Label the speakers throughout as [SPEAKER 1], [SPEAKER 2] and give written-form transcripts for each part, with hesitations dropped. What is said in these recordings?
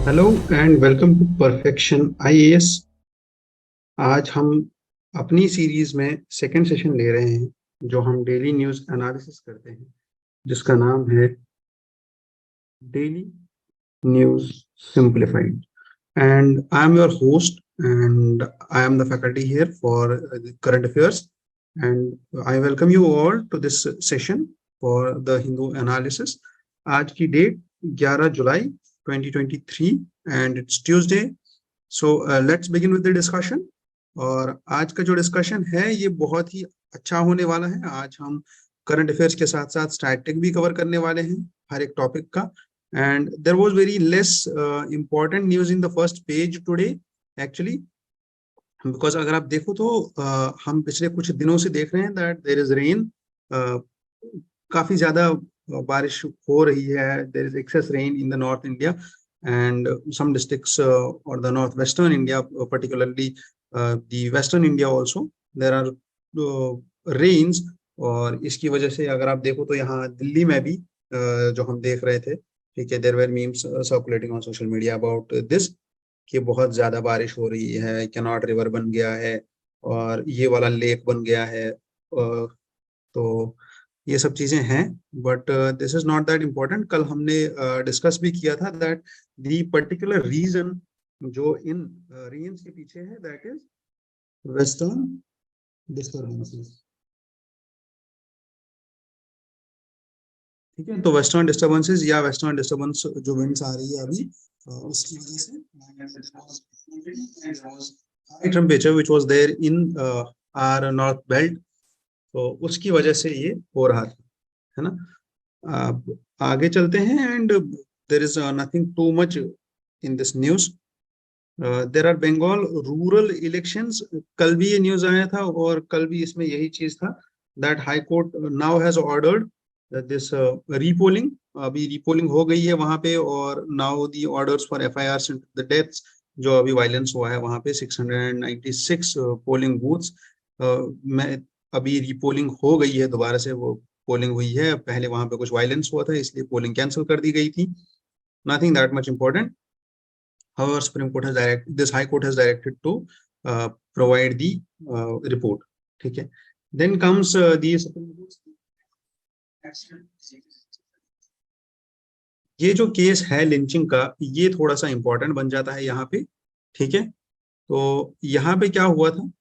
[SPEAKER 1] Hello and welcome to perfection IAS. आज हम अपनी सीरीज में सेकंड सेशन ले रहे हैं जो हम डेली न्यूज़ एनालिसिस करते हैं, जिसका नाम है daily news simplified. And I am your host, and I am the faculty here for the current affairs. And I welcome you all to this session for the Hindu analysis. आज की date 11 July 2023 and it's Tuesday. So let's begin with the discussion. और आज का जो discussion है ये बहुत ही अच्छा होने वाला है। आज हम करंट अफेयर्स के साथ साथ स्टैटिक भी कवर करने वाले हैं हर एक टॉपिक का। and there was very less important news in the first page today actually, because अगर आप देखो तो हम पिछले कुछ दिनों से देख रहे हैं that there is rain, काफी ज्यादा बारिश हो रही है। there is excess rain in the north India and some districts or the northwestern India, particularly the western India also there are rains। और इसकी वजह से अगर आप देखो तो यहाँ दिल्ली में भी जो हम देख रहे थे, ठीक है, there were memes circulating on social media about this कि बहुत ज्यादा बारिश हो रही है, कैनॉट रिवर बन गया है और ये वाला लेक बन गया है। तो ये सब चीजें हैं, but this is not that important. कल हमने डिस्कस भी किया था दैट दी पर्टिकुलर रीजन जो इन रेंज के पीछे है दैट इज वेस्टर्न डिस्टर्बेंसेस। ठीक है, तो वेस्टर्न डिस्टर्बेंसेस या वेस्टर्न डिस्टर्बेंस जो विंड्स आ रही है अभी, उसकी वजह से high temperature which was there in our north belt, तो उसकी वजह से ये हो रहा था, है ना। अब आगे चलते हैं and there is nothing too much in this news. There are Bengal rural elections. कल भी ये न्यूज आया था और कल भी इसमें यही चीज था that high court now has ordered this repolling. अभी रीपोलिंग हो गई है वहां पे और now the orders for FIR the deaths. जो अभी वायलेंस हुआ है वहां पे 696 पोलिंग बूथ्स में अभी रीपोलिंग हो गई है, दोबारा से वो पोलिंग हुई है। पहले वहां पे कुछ वायलेंस हुआ था इसलिए पोलिंग कैंसिल कर दी गई थी। Nothing that much important. However, Supreme Court has directed, this High Court has directed to provide the report. ठीक है, then comes the Supreme Court। ये जो केस है लिंचिंग का, ये थोड़ा सा इंपॉर्टेंट बन जाता है यहाँ पे। ठीक है, तो यहाँ पे क्या हुआ था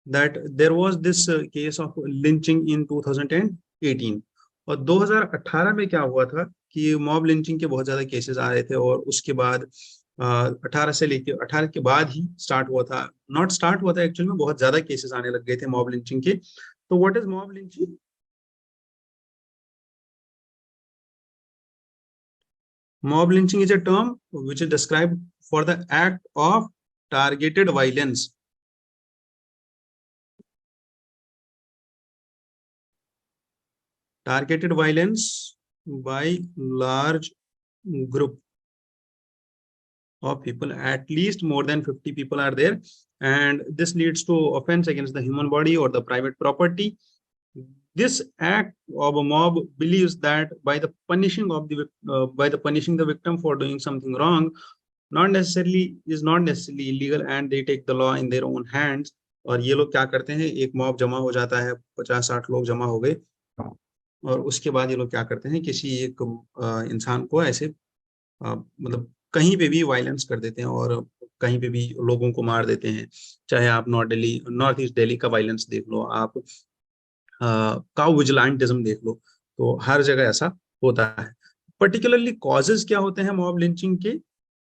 [SPEAKER 1] that there was this case of lynching in 2018। और 2018 में क्या हुआ था कि मॉब लिंचिंग के बहुत ज्यादा केसेस आ रहे थे और उसके बाद 18 से लेके 18 के बाद ही स्टार्ट हुआ था, नॉट स्टार्ट हुआ था एक्चुअल में, बहुत ज्यादा केसेस आने लग गए थे मॉब लिंचिंग के। तो what is mob lynching? Mob lynching is a term which is described for the act of targeted violence, targeted violence by large group of people. At least more than 50 people are there, and this leads to offense against the human body or the private property. This act of a mob believes that by the punishing the victim for doing something wrong, not necessarily illegal, and they take the law in their own hands। और ये लोग क्या करते हैं, एक mob जमा हो जाता है, 50-60 लोग जमा हो गए और उसके बाद ये लोग क्या करते हैं, किसी एक इंसान को ऐसे मतलब कहीं पे भी वायलेंस कर देते हैं और कहीं पे भी लोगों को मार देते हैं। चाहे आप नॉर्थ ईस्ट दिल्ली का वायलेंस देख लो, आप काउ विजिलेंटिज्म देख लो, तो हर जगह ऐसा होता है। पर्टिकुलरली कॉजेज क्या होते हैं मॉब लिंचिंग के?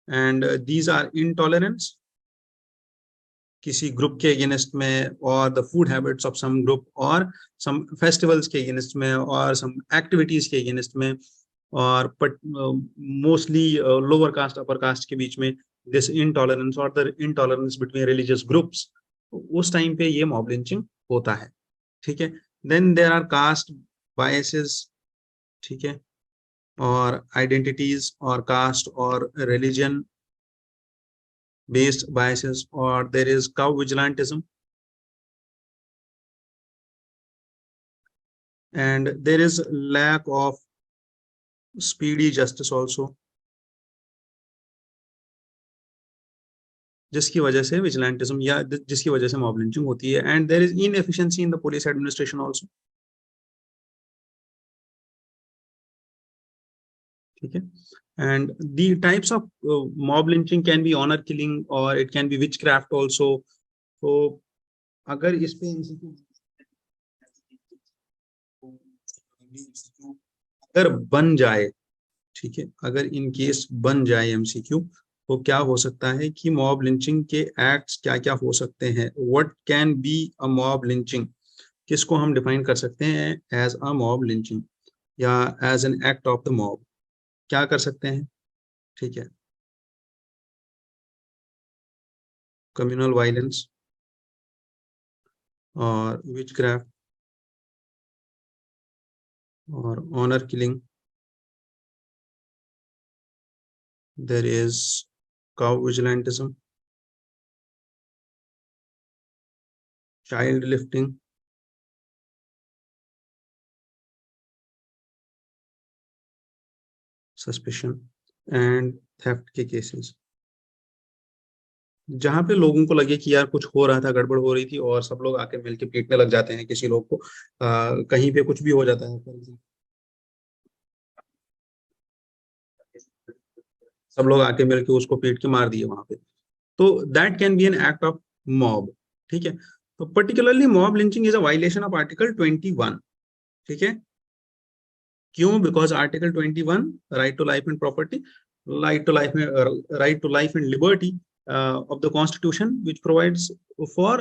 [SPEAKER 1] एंड दीज आर इंटॉलरेंस किसी ग्रुप के अगेंस्ट में, और the food habits of some group, और सम फेस्टिवल्स के अगेंस्ट में, और सम एक्टिविटीज के अगेंस्ट में, और mostly lower caste upper caste के बीच में दिस इंटॉलरेंस और the intolerance between religious groups, उस टाइम पे ये मॉब लिंचिंग होता है। ठीक है, then there are caste biases, ठीक है, और आइडेंटिटीज और कास्ट और religion based biases, or there is cow vigilantism, and there is lack of speedy justice also। जिसकी वजह से विजिलेंटिज्म या जिसकी वजह से मॉब लिंचिंग होती है। And there is inefficiency in the police administration also. ठीक है। And the types of mob lynching can be honour killing और it can be witchcraft also. तो अगर इस पे अगर बन जाए, ठीक है, अगर इन केस बन जाए एमसीक्यू, तो क्या हो सकता है कि मॉब लिंचिंग के एक्ट्स क्या क्या हो सकते हैं, what can be a mob lynching, किसको हम डिफाइन कर सकते हैं एज अ मॉब लिंचिंग या as an act of the mob, क्या कर सकते हैं। ठीक है, कम्युनल वायलेंस और विचक्राफ्ट और honour killing, there is cow vigilantism, child lifting, suspicion and theft के केसेस, जहां पे लोगों को लगे कि यार कुछ हो रहा था, गड़बड़ हो रही थी और सब लोग आके मिलके पीटने लग जाते हैं किसी लोग को, कहीं पे कुछ भी हो जाता है, सब लोग आके मिलके उसको पीट के मार दिए वहां पे, तो that can be an act of mob. ठीक है, तो particularly mob lynching is a violation of article 21। ठीक है, क्यों? Because article 21, right to life and property, right to life, right to life and liberty of the constitution which provides for,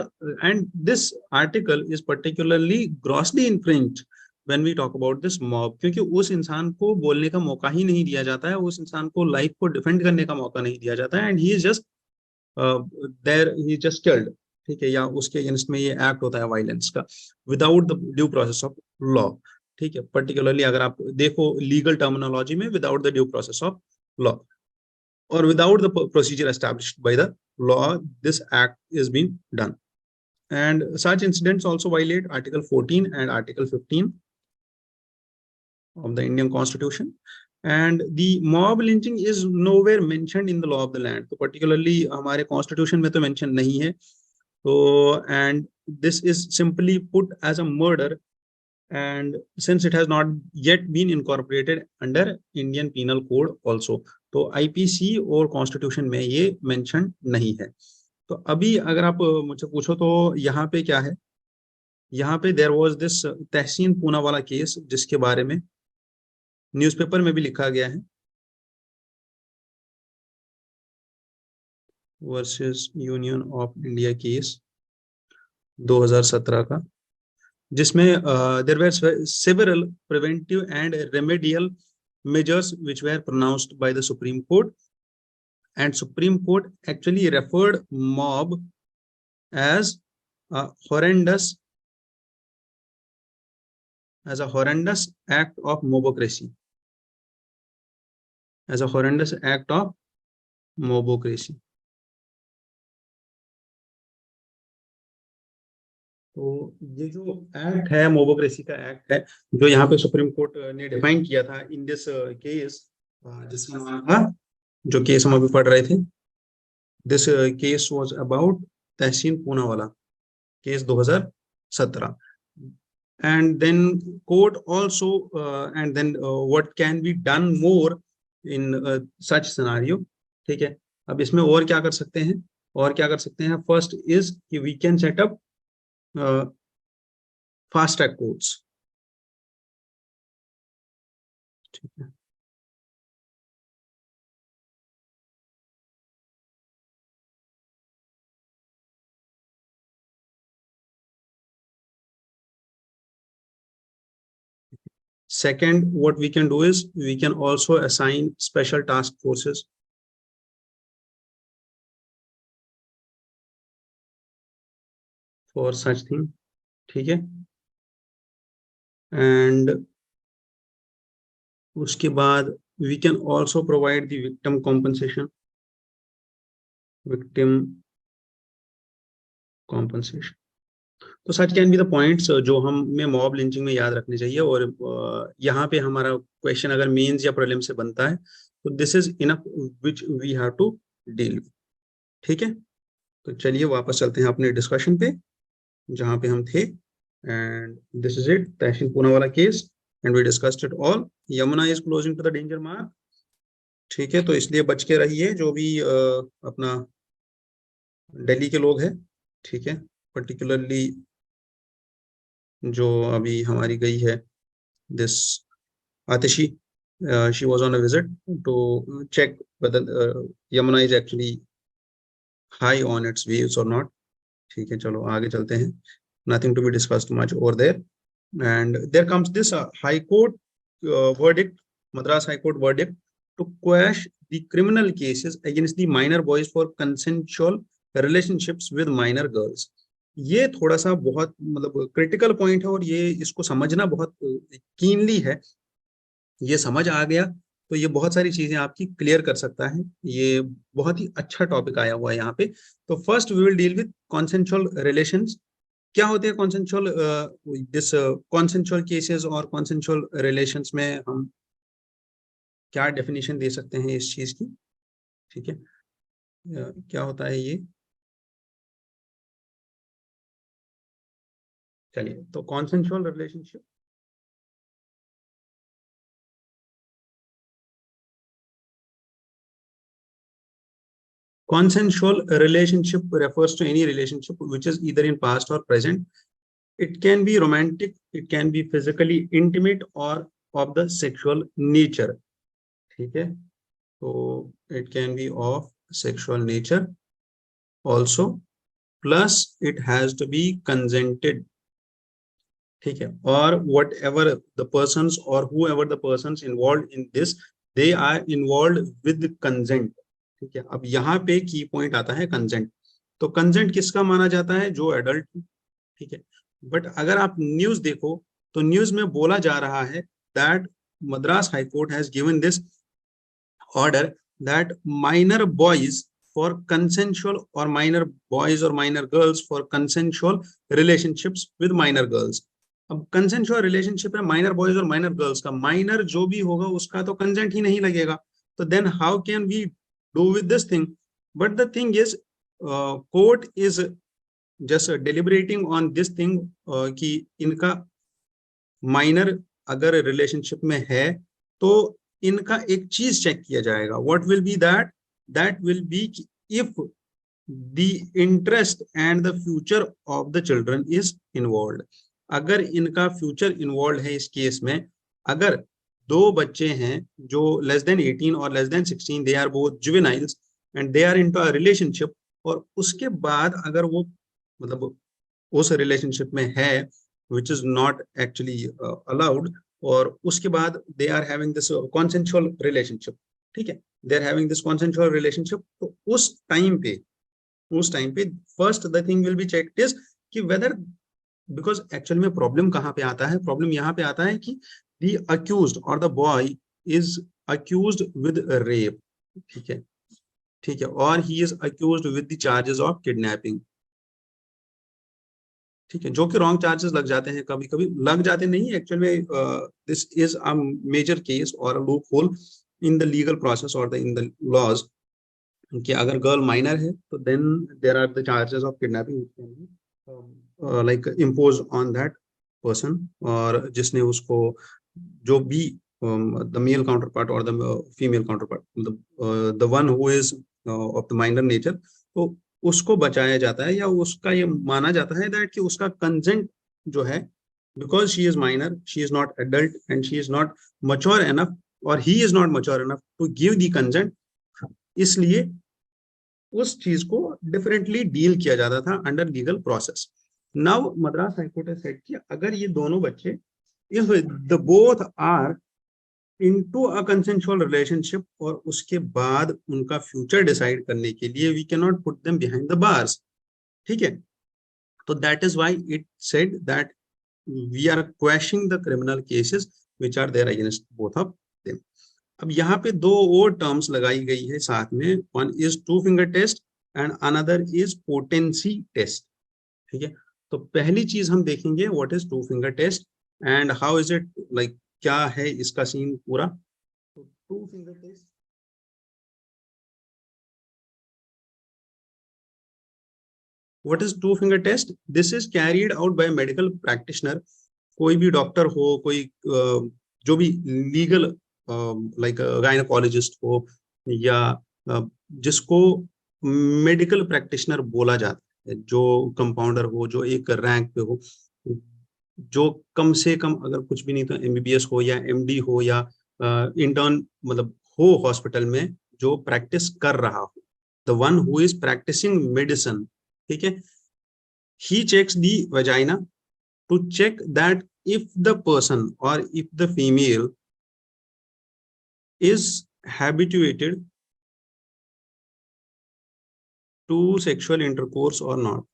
[SPEAKER 1] and this article is particularly grossly infringed when we talk about this mob, क्योंकि उस इंसान को बोलने का मौका ही नहीं दिया जाता है, उस इंसान को लाइफ को डिफेंड करने का मौका नहीं दिया जाता है, and he is just there, he just killed. ठीक है, या उसके अगेंस्ट में ये एक्ट होता है वायलेंस का without the due process of law. ठीक है, पर्टिकुलरली अगर आप देखो लीगल टर्मिनोलॉजी में, without the due process of law or without the procedure established by the law, this act is being done. And such incidents also violate Article 14 and Article 15 of the Indian Constitution. And the mob lynching is nowhere mentioned in the law of the land. तो particularly हमारे constitution में तो mention नहीं है। तो and this is simply put as a murder, and since it has not yet been incorporated under Indian Penal Code also, तो IPC और constitution में ये मेंशन नहीं है। तो अभी अगर आप मुझसे पूछो तो यहाँ पे क्या है, यहाँ पे there was this Tehseen Poonawalla case, जिसके बारे में न्यूज़पेपर में भी लिखा गया है, versus Union of India case 2017 का, जिसमें there were several preventive and remedial measures which were pronounced by the Supreme Court, and Supreme Court actually referred mob as a horrendous act of mobocracy, as a horrendous act of mobocracy। तो ये जो act है, mobocracy का act है, जो यहाँ पे supreme court ने डिफाइन किया था इन दिस केस, जिसका नाम था, जो केस हम अभी पढ़ रहे थे, this case was about Tehseen Poonawalla case 2017। and then court also and then what can be done more in such scenario। ठीक है, अब इसमें और क्या कर सकते हैं, और क्या कर सकते हैं, फर्स्ट इज कि we can set up fast track courts. ठीक है, second what we can do is we can also assign special task forces for such thing। ठीक है, एंड उसके बाद we can also provide the victim compensation, victim compensation। तो सच can be the points जो हमें mob lynching में याद रखने चाहिए, और यहाँ पे हमारा क्वेश्चन अगर मेंस या प्रीलिम्स से बनता है तो this is enough which we have to deal. ठीक है। तो चलिए वापस चलते हैं अपने डिस्कशन पे जहाँ पे हम थे। And this is it, Tehseen Poonawalla case, and we discussed it all. Yamuna is closing to the danger mark. ठीक है, तो इसलिए बच के रहिए जो भी अपना दिल्ली के लोग हैं। ठीक है, पर्टिकुलरली जो अभी हमारी गई है this Atishi, she was on a visit to check whether Yamuna is actually high on its waves और नॉट। ठीक है, चलो आगे चलते हैं। Nothing to be discussed much over there. And there comes this high court verdict, Madras High Court verdict to quash the criminal cases against the minor boys for consensual relationships with minor girls। ये थोड़ा सा बहुत मतलब critical point है और ये इसको समझना बहुत कीनली है। ये समझ आ गया तो ये बहुत सारी चीजें आपकी क्लियर कर सकता है। ये बहुत ही अच्छा टॉपिक आया हुआ है यहाँ पे। तो first we will deal with consensual relations. क्या होते हैं कॉन्सेंशुअल, दिस कॉन्सेंशुअल केसेस और कॉन्सेंशुअल रिलेशंस में हम क्या डेफिनेशन दे सकते हैं इस चीज की। ठीक है, क्या होता है ये। चलिए, तो consensual relationship, consensual relationship refers to any relationship which is either in past or present. It can be romantic, it can be physically intimate or of the sexual nature। ठीक है, तो it can be of sexual nature also, plus it has to be consented। ठीक है, और whatever the person और whoever the person involve in this, they are involve with consent. ठीक है, अब यहाँ पे की पॉइंट आता है कंसेंट। तो कंसेंट किसका माना जाता है, जो एडल्ट। ठीक है, बट अगर आप न्यूज देखो तो न्यूज में बोला जा रहा है that Madras high court has given this order that minor boys for consensual, or minor boys or minor girls for consensual relationships with minor girls। अब कंसेंशुअल रिलेशनशिप है माइनर बॉयज और माइनर गर्ल्स का, minor जो भी होगा उसका तो consent ही नहीं लगेगा। तो then how can we do with this thing. But the thing is court is just deliberating on this thing कि इनका माइनर अगर रिलेशनशिप में है तो इनका एक चीज चेक किया जाएगा। What will be that, that will be if the interest and the future of the children is involve. अगर इनका फ्यूचर इन्वॉल्व है इस केस में, अगर दो बच्चे हैं जो लेस देन 18 और less than 16, they are both juveniles and they are into a relationship, और उसके बाद अगर वो मतलब उस रिलेशनशिप में है which is not actually allowed, और उसके बाद they are having this consensual relationship. ठीक है, they are having this consensual relationship, तो उस टाइम पे first the thing will be checked is कि वेदर, बिकॉज एक्चुअल में प्रॉब्लम कहाँ पे आता है, प्रॉब्लम यहाँ पे आता है कि द अक्यूज्ड और the boy is accused with rape. ठीक है, ठीक है, और he is accused with the charges of kidnapping. ठीक है, जो कि रॉन्ग चार्जेस लग जाते हैं, कभी कभी लग जाते नहीं एक्चुअल में। This is a major case और a loophole in the legal process और द इन द लॉज, कि अगर गर्ल माइनर है तो then there are the charges of kidnapping like impose on that person, और जिसने उसको जो भी द मेल काउंटर पार्ट और द फीमेल काउंटर पार्ट, मतलब the one who is of the minor nature, तो उसको बचाया जाता है, या उसका ये माना जाता है दैट कि उसका कंसेंट जो है, because she is minor, she is not adult and she is not mature enough, और he is not mature enough to give the consent, इसलिए उस चीज को डिफरेंटली डील किया जाता था under legal process. Now Madras high court ने सेट किया अगर ये दोनों बच्चे, if the both are into a consensual relationship, और उसके बाद उनका फ्यूचर डिसाइड करने के लिए we can not put them behind the bars. ठीक है, तो that is why it said that we are questioning the criminal cases which are there against both of them. अब यहाँ पे दो और टर्म्स लगाई गई है साथ में, one is two finger test and another is potency test. ठीक है, तो पहली चीज हम देखेंगे what is two finger test and how is it like, क्या है इसका सीन पूरा। तो two finger test, What is two finger test? This is carried out by medical practitioner. कोई भी डॉक्टर हो, कोई जो भी लीगल लाइक गायनोकोलॉजिस्ट हो, या जिसको मेडिकल प्रैक्टिशनर बोला जाता है, जो कंपाउंडर हो, जो एक रैंक पे हो, जो कम से कम अगर कुछ भी नहीं तो एमबीबीएस हो या एमडी हो या इंटर्न मतलब हो हॉस्पिटल में, जो प्रैक्टिस कर रहा हो, the one who is practising medicine, ठीक है, he checks the vagina to check that if the person or if the female is habituated to sexual intercourse or not.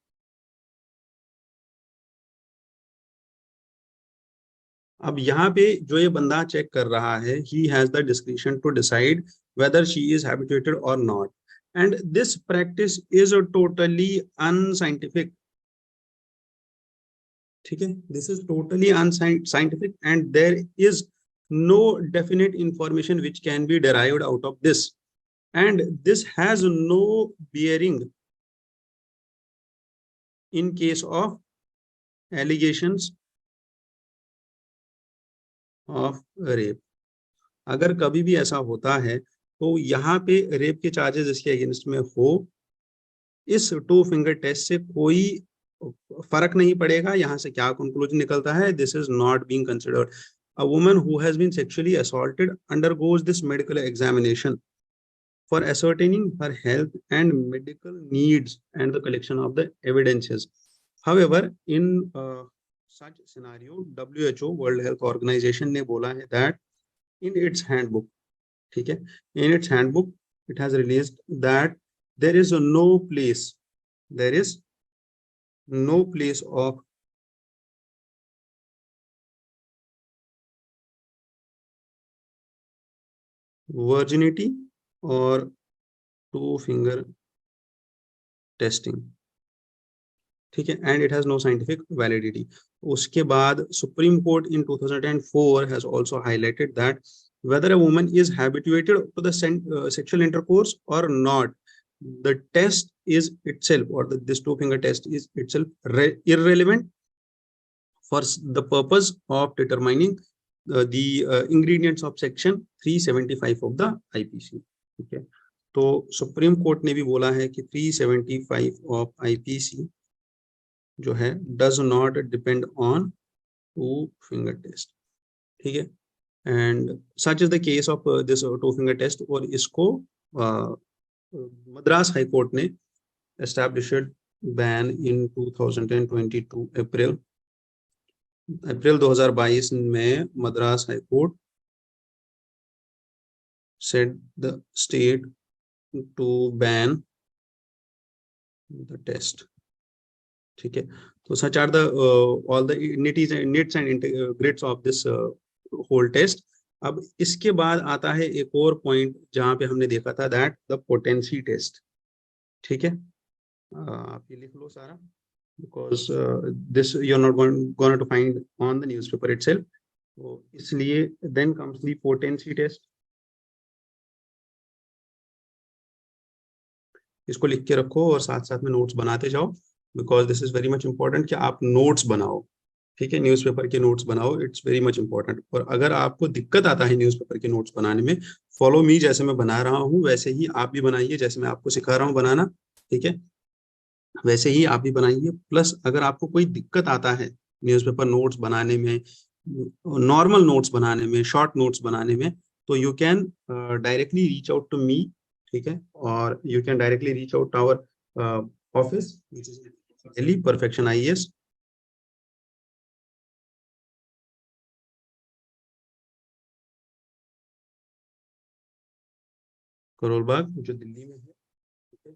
[SPEAKER 1] अब यहाँ पे जो ये बंदा चेक कर रहा है, he has the discretion to decide whether she is habituated or not, and this practice is a totally unscientific, ठीक है, this is totally unscientific and there is no definite information which can be derived out of this, and this has no bearing in case of allegations of rape. अगर कभी भी ऐसा होता है तो यहाँ पे रेप के चार्जेस इसके अगेंस्ट में हो, इस टू फिंगर टेस्ट से कोई फर्क नहीं पड़ेगा। यहाँ से क्या कंक्लूजन निकलता है? This is not being considered. A woman who has been sexually assaulted undergoes this medical examination for ascertaining her health and medical needs and the collection of the evidences. However, in such scenario, WHO, World Health Organization, ने बोला है that in its handbook, ठीक है, in its handbook, it has released that there is no place of virginity or two finger testing, ठीक है, and it has no scientific validity. उसके बाद supreme court in 2004 has also highlighted that whether a woman is habituated to the sexual intercourse or not, the test is itself, or this two finger test is itself irrelevant for the purpose of determining the ingredients of section 375 of the IPC, ठीक है। तो supreme court ने भी बोला है कि 375 of IPC जो है does not depend on two finger test, ठीक है, and such is the case of this two finger test. और इसको मद्रास हाई कोर्ट ने एस्टैब्लिश्ड बैन इन 2022 अप्रैल 2022 में Madras high court said the state to ban the test, ठीक है। तो such are the all the nits and grits of this whole test. अब इसके बाद आता है एक और पॉइंट जहां पे हमने देखा था दैट द पोटेंसी टेस्ट, ठीक है। आप ये लिख लो सारा, because this you are not going to find on the newspaper itself, तो इसलिए then comes the potency test. इसको लिख के रखो और साथ साथ में नोट्स बनाते जाओ, because this is very much important कि आप नोट्स बनाओ, ठीक है, न्यूज़पेपर के नोट्स बनाओ, इट्स वेरी मच इंपॉर्टेंट। और अगर आपको दिक्कत आता है न्यूज़पेपर के नोट्स बनाने में, फॉलो मी, जैसे मैं बना रहा हूँ वैसे ही आप भी बनाइए, जैसे मैं आपको सिखा रहा हूँ बनाना, ठीक है, वैसे ही आप भी बनाइए। प्लस अगर आपको कोई दिक्कत आता है न्यूज़पेपर नोट्स बनाने में, नॉर्मल नोट्स बनाने में, शॉर्ट नोट्स बनाने में, तो you can directly reach out to me, ठीक है, और you can directly reach out to our office which is Delhi perfection IAS। Karol Bagh जो दिल्ली में है, ठीक है,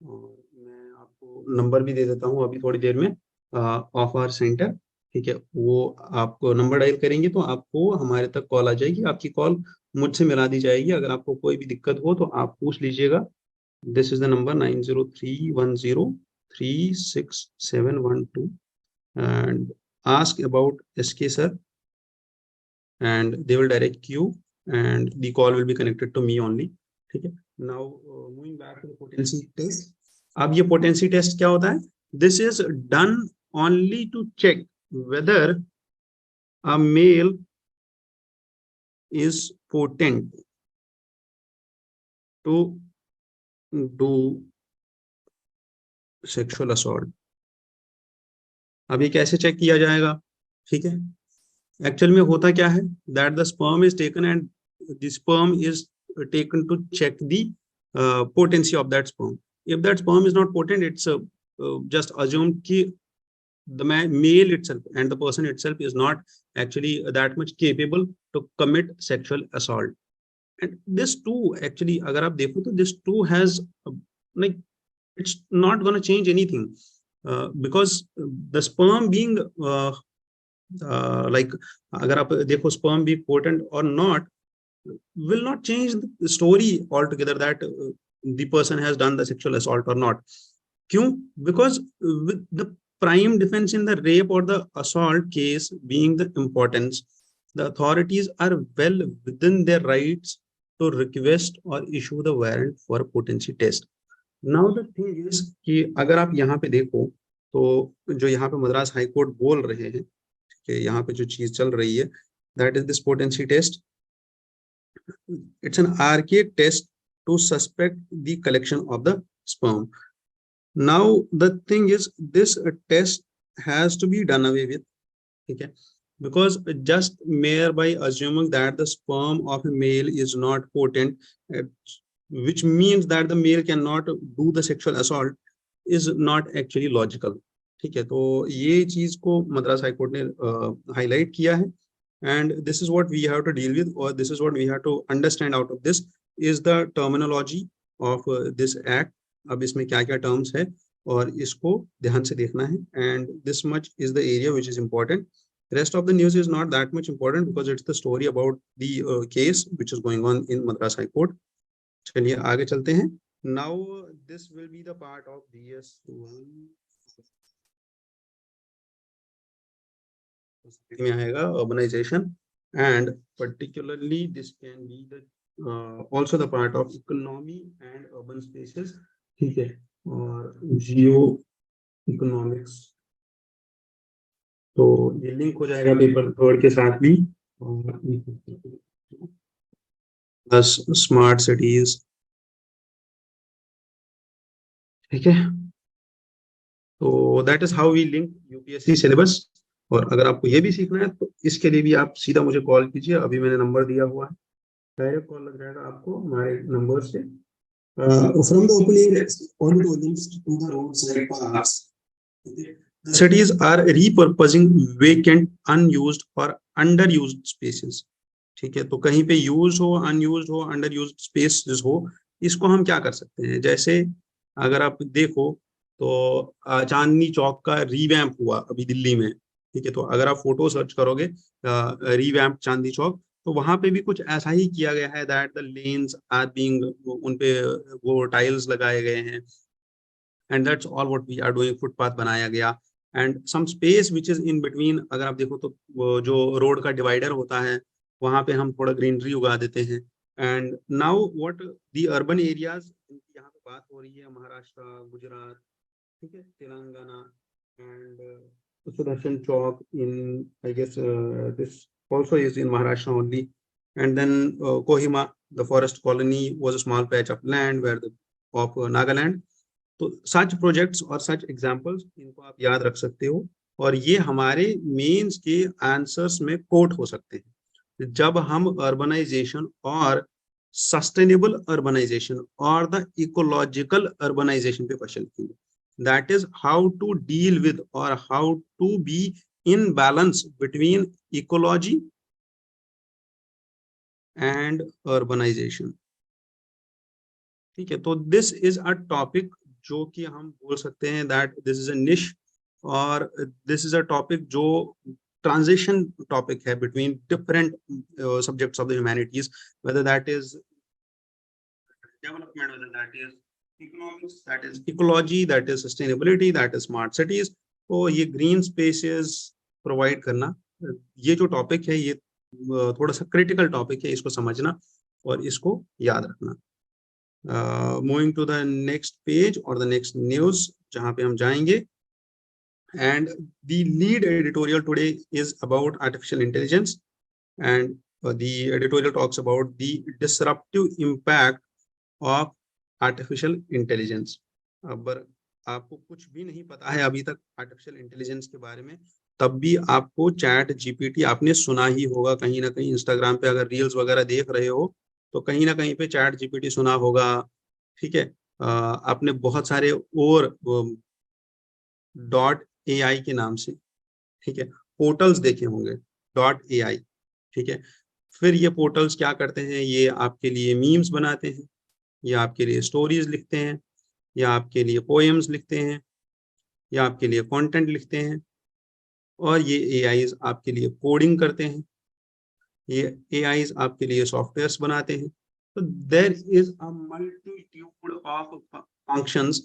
[SPEAKER 1] और मैं आपको नंबर भी दे देता हूँ अभी थोड़ी देर में ऑफ आवर सेंटर, ठीक है, वो आपको नंबर डायल करेंगे तो आपको हमारे तक कॉल आ जाएगी, आपकी कॉल मुझसे मिला दी जाएगी। अगर आपको कोई भी दिक्कत हो तो आप पूछ लीजिएगा। This is the number 9031036712 and ask about SK sir and they will direct you and the call will be connected to me only, ठीक है। Now moving back to the potency test, अब ये पोटेंसी टेस्ट क्या होता है? This is done only to check whether a male is potent to do sexual assault. अब ये कैसे चेक किया जाएगा? ठीक है, एक्चुअल में होता क्या है, that the sperm is taken and the sperm is taken to check the potency of that sperm. If that sperm is not potent, it's just assumed ki the male itself and the person itself is not actually that much capable to commit sexual assault. And this too, actually, agar aap dekho to this too has like it's not going to change anything, because the sperm being like agar aap dekho sperm being potent or not will not change the story altogether that the person has done the sexual assault or not. Kyun? Because with the prime defense in the rape or the assault case being the importance, the authorities are well within their rights to request or issue the warrant for a potency test. Now the thing is कि अगर आप यहाँ पे देखो तो जो यहाँ पे मद्रास हाई कोर्ट बोल रहे हैं कि यहाँ पे जो चीज चल रही है, that is this potency test. It's an archaic test to suspect the collection of the sperm. Now the thing is, this test has to be done away with, okay? Because just mere by assuming that the sperm of a male is not potent, which means that the male cannot do the sexual assault, is not actually logical. ठीक है, तो ये चीज को Madras high court ने highlight किया है, and this is what we have to deal with, or this is what we have to understand out of this is the terminology of this act. अब इसमें क्या क्या terms है और इसको ध्यान से देखना है, and this much is the area which is important. Rest of the news is not that much important because it's the story about the case which is going on in Madras High Court. चलिए आगे चलते हैं. Now this will be the part of DS1 में आएगा urbanization, and particularly this can be the also the part of economy and urban spaces. ठीक है, और जियो economics, तो ये लिंक हो जाएगा पेपर थर्ड के साथ भी, और प्लस स्मार्ट सिटीज. ठीक है, तो that is how we link UPSC syllabus. और अगर आपको ये भी सीखना है तो इसके लिए भी आप सीधा मुझे कॉल कीजिए, अभी मैंने नंबर दिया हुआ है, डायरेक्ट कॉल लग जाएगा आपको हमारे नंबर से. From the open air auditoriums to the roadside parks, the cities are repurposing vacant, unused or underused spaces. ठीक है, तो कहीं पे यूज हो, अनयूज हो, अंडर यूज स्पेस हो, इसको हम क्या कर सकते हैं? जैसे अगर आप देखो तो चांदनी चौक का रीवैम्प हुआ अभी दिल्ली में. ठीक है, तो अगर आप फोटो सर्च करोगे रीवैम्प चांदनी चौक, तो वहां पे भी कुछ ऐसा ही किया गया है, that the lanes are being, उन पे वो टाइल्स लगाए गए हैं, and that's all what we are doing. Footpath बनाया गया, and some space which is in between. अगर आप देखो तो वो जो रोड का डिवाइडर होता है वहां पे हम थोड़ा ग्रीनरी उगा देते हैं. And now what the urban areas, यहाँ पे बात हो रही है महाराष्ट्र, गुजरात, ठीक है, Telangana, and Sudarshan Chowk in, I guess this also is in Maharashtra only. And then Kohima, the forest colony was a small patch of land where the of Nagaland. तो सच projects और सच एग्जांपल्स, इनको आप याद रख सकते हो, और ये हमारे मेंस के आंसर्स में कोट हो सकते हैं जब हम अर्बनाइजेशन और सस्टेनेबल अर्बनाइजेशन और द इकोलॉजिकल अर्बनाइजेशन पे क्वेश्चन लिखेंगे. That is how to deal with और how to be in balance between ecology and urbanisation. ठीक है, तो दिस इज अ टॉपिक जो कि हम बोल सकते हैं दैट दिस इज अ निश, और दिस इज अ टॉपिक जो ट्रांजिशन टॉपिक है between different subjects of the humanities, whether that is development, whether that is economics, that is ecology, that is sustainability, that is smart cities. तो ये green spaces provide करना, ये जो topic है ये थोड़ा सा क्रिटिकल टॉपिक है, इसको समझना और इसको याद रखना. Moving to the next page और द नेक्स्ट न्यूज जहां पे हम जाएंगे. And the lead editorial today is about artificial intelligence, and the editorial talks about the disruptive impact of artificial intelligence. अगर आपको कुछ भी नहीं पता है अभी तक आर्टिफिशियल इंटेलिजेंस के बारे में, तब भी आपको चैट जीपीटी आपने सुना ही होगा. कहीं ना कहीं इंस्टाग्राम पे अगर रील्स वगैरह देख रहे हो तो कहीं ना कहीं पे चैट जीपीटी सुना होगा. ठीक है. आपने बहुत सारे और डॉट एआई के नाम से, ठीक है, पोर्टल्स देखे होंगे. Dot AI. ठीक है. फिर ये पोर्टल्स क्या करते हैं, ये आपके लिए मीम्स बनाते हैं, या आपके लिए स्टोरीज लिखते हैं, या आपके लिए पोएम्स लिखते हैं, या आपके लिए कंटेंट लिखते हैं. और ये एआईज आपके लिए कोडिंग करते हैं, ये एआईज आपके लिए सॉफ्टवेयर्स बनाते हैं. तो there is a multitude of functions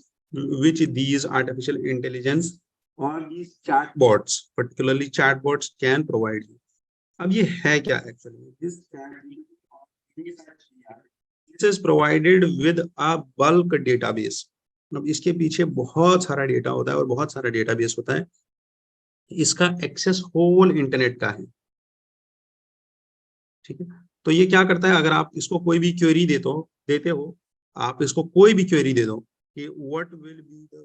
[SPEAKER 1] which these artificial intelligence or these chatbots, particularly chatbots, can provide you. अब ये है क्या actually? This is provided with a bulk database. अब इसके पीछे बहुत सारा डेटा होता है और बहुत सारा डेटाबेस होता है. इसका एक्सेस होल इंटरनेट का है. ठीक है. तो ये क्या करता है, अगर आप इसको कोई भी क्वेरी देते हो, आप इसको कोई भी क्वेरी दे दो कि व्हाट विल बी द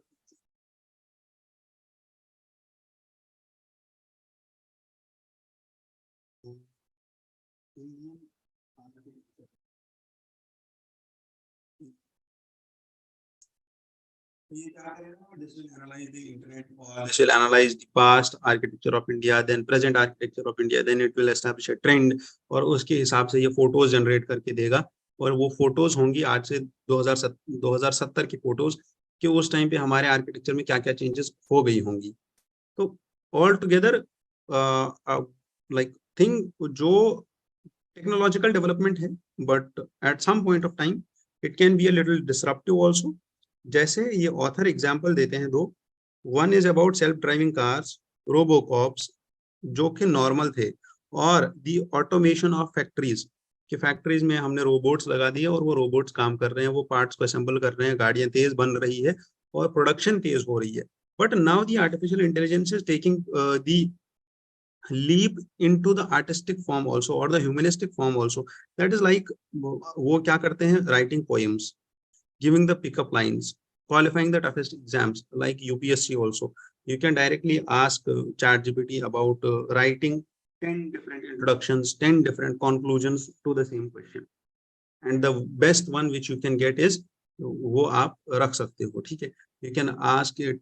[SPEAKER 1] ये क्या करेगा, this will analyze the internet, or this will analyze the past architecture of India, then present architecture of India, then it will establish a trend, और उसके हिसाब से ये फोटोज जनरेट करके देगा. और वो फोटोज होंगी आज से 2070 की फोटोज, कि उस टाइम पे हमारे आर्किटेक्चर में क्या क्या चेंजेस हो गई होंगी. तो ऑल टुगेदर लाइक थिंग जो टेक्नोलॉजिकल डेवलपमेंट है, but at some point of time it can be a little disruptive also. जैसे ये ऑथर एग्जाम्पल देते हैं दो. One is about self driving cars, robocops, जो कि नॉर्मल थे, और दी ऑटोमेशन ऑफ फैक्ट्रीज, कि फैक्ट्रीज में हमने रोबोट्स लगा दिए और वो रोबोट्स काम कर रहे हैं, वो पार्ट्स को असेंबल कर रहे हैं, गाड़ियां तेज बन रही है और प्रोडक्शन तेज हो रही है. But now the artificial intelligence is taking the leap into the artistic form also, or the humanistic form also. That is like, वो क्या करते हैं, writing poems, giving the pickup lines, qualifying the toughest exams like UPSC also. You can directly ask ChatGPT about writing 10 different introductions, 10 different conclusions to the same question, and the best one which you can get is वो आप रख सकते हो. ठीक है. You can ask it,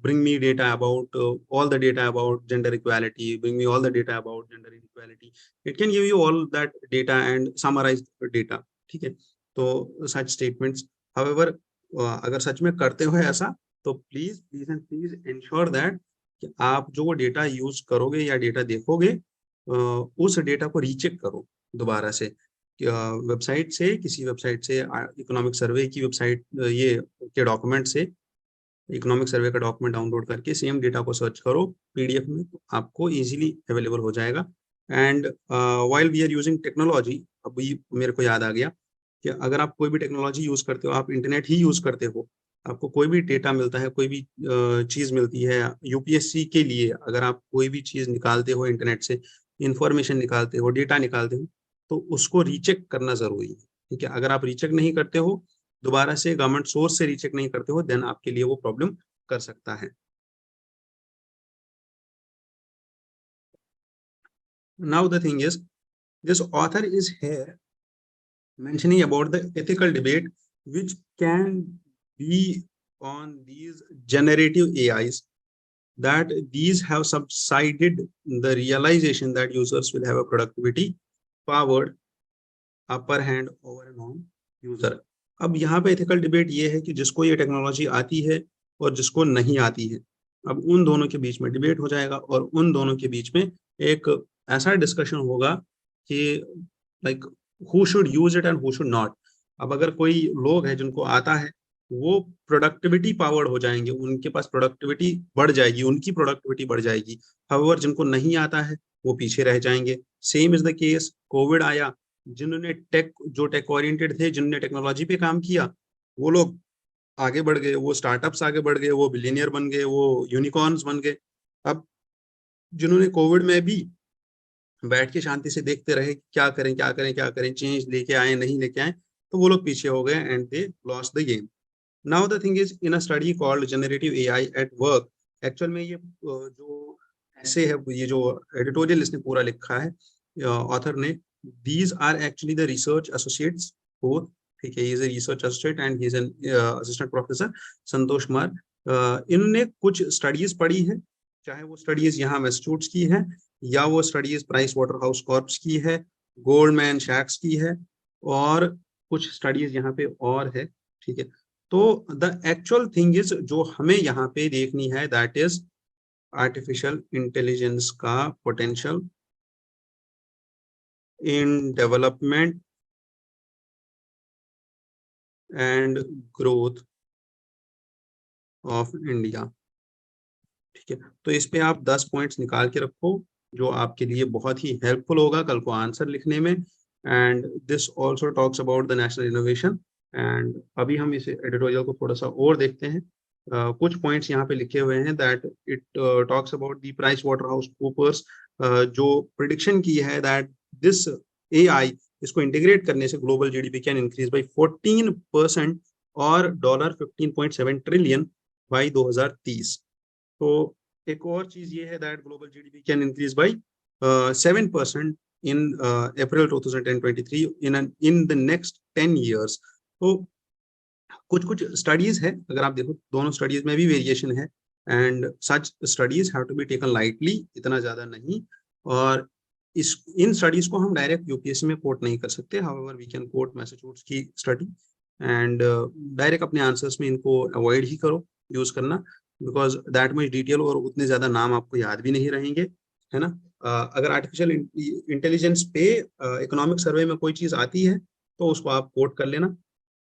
[SPEAKER 1] bring me data about all the data about gender equality, bring me all the data about gender inequality. It can give you all that data and summarize data. ठीक है. तो such statements, however, अगर सच में करते हो ऐसा, तो please please and please ensure that कि आप जो वो डेटा यूज करोगे या डेटा देखोगे, उस डेटा को रीचेक करो दोबारा से, वेबसाइट से, किसी वेबसाइट से, इकोनॉमिक सर्वे की वेबसाइट ये के डॉक्यूमेंट से, इकोनॉमिक सर्वे का डॉक्यूमेंट डाउनलोड करके सेम डेटा को सर्च करो पीडीएफ में, तो आपको इजीली अवेलेबल हो जाएगा. And while we are using technology, अभी मेरे को याद आ गया कि अगर आप कोई भी टेक्नोलॉजी यूज करते हो, आप इंटरनेट ही यूज करते हो, आपको कोई भी डेटा मिलता है, कोई भी चीज मिलती है, यूपीएससी के लिए अगर आप कोई भी चीज निकालते हो इंटरनेट से, इंफॉर्मेशन निकालते हो, डेटा निकालते हो, तो उसको रीचेक करना जरूरी है. ठीक है. अगर आप रीचेक नहीं करते हो, दोबारा से गवर्नमेंट सोर्स से रीचेक नहीं करते हो, देन आपके लिए वो प्रॉब्लम कर सकता है. Now the thing is, this author is here mentioning about the ethical debate which can be on these generative AIs, that these have subsided the realization that users will have a productivity powered upper hand over a non-user. अब यहाँ पे ethical debate ये है कि जिसको ये technology आती है और जिसको नहीं आती है, अब उन दोनों के बीच में डिबेट हो जाएगा, और उन दोनों के बीच में एक ऐसा डिस्कशन होगा कि like who should use it and who should not. अब अगर कोई लोग है जिनको आता है, वो प्रोडक्टिविटी पावर्ड हो जाएंगे, उनके पास प्रोडक्टिविटी बढ़ जाएगी, उनकी प्रोडक्टिविटी बढ़ जाएगी. हाउएवर जिनको नहीं आता है वो पीछे रह जाएंगे. Same is the case, Covid आया, जिन्होंने जो टेक ओरिएंटेड थे, जिन्होंने टेक्नोलॉजी पे काम किया, वो लोग आगे बढ़ गए, वो स्टार्टअप्स आगे बढ़ गए, वो बिलियनियर बन गए, वो यूनिकॉर्न्स बन गए। अब जिन्होंने कोविड में भी बैठ के शांति से देखते रहे क्या करें क्या करें क्या करें, चेंज लेके आए नहीं लेके आए, तो वो लोग पीछे हो गए and they lost the game. Now the thing is, in a study called generative AI at work, actual में ये जो ऐसे है, ये जो एडिटोरियल इसने पूरा लिखा है ऑथर ने, these are actually the research associates both, ठीक है, he is a research associate and he is an assistant professor, Santosh Kumar. इन्होंने कुछ स्टडीज पढ़ी है, चाहे वो स्टडीज यहाँ मैसेच्यूसेट्स की है या वो studies price water house corps की है, गोल्डमैन सैक्स की है, और कुछ स्टडीज यहाँ पे और है, ठीक है। तो द एक्चुअल थिंग इज, जो हमें यहाँ पे देखनी है, दैट इज आर्टिफिशियल इंटेलिजेंस का potential in development and growth of India, ठीक है। तो इस पे आप 10 पॉइंट्स निकाल के रखो, जो आपके लिए बहुत ही हेल्पफुल होगा कल को आंसर लिखने में। And this also talks about the national innovation. And अभी हम इस एडिटोरियल को थोड़ा सा और देखते हैं। कुछ पॉइंट्स यहाँ पे लिखे हुए हैं, that it talks about the PricewaterhouseCoopers, जो प्रिडिक्शन की है दैट दिस एआई, इसको इंटीग्रेट करने से global GDP can increase by 14% और $15.7 ट्रिलियन बाई 2030। तो एक और चीज ये है that global GDP can increase by 7% in April 2023 in the next 10 years। तो कुछ कुछ स्टडीज है, अगर आप देखो दोनों स्टडीज में भी वेरिएशन है, and such studies have to be taken lightly, इतना ज्यादा नहीं। और इन स्टडीज को हम डायरेक्ट यूपीएससी में कोट नहीं कर सकते, however we can quote Massachusetts की स्टडी, एंड डायरेक्ट अपने आंसर्स में इनको अवॉइड ही करो यूज करना, बिकॉज दैट मच डिटेल और उतने ज्यादा नाम आपको याद भी नहीं रहेंगे, है ना। अगर आर्टिफिशियल इंटेलिजेंस पे इकोनॉमिक सर्वे में कोई चीज आती है तो उसको आप कोट कर लेना।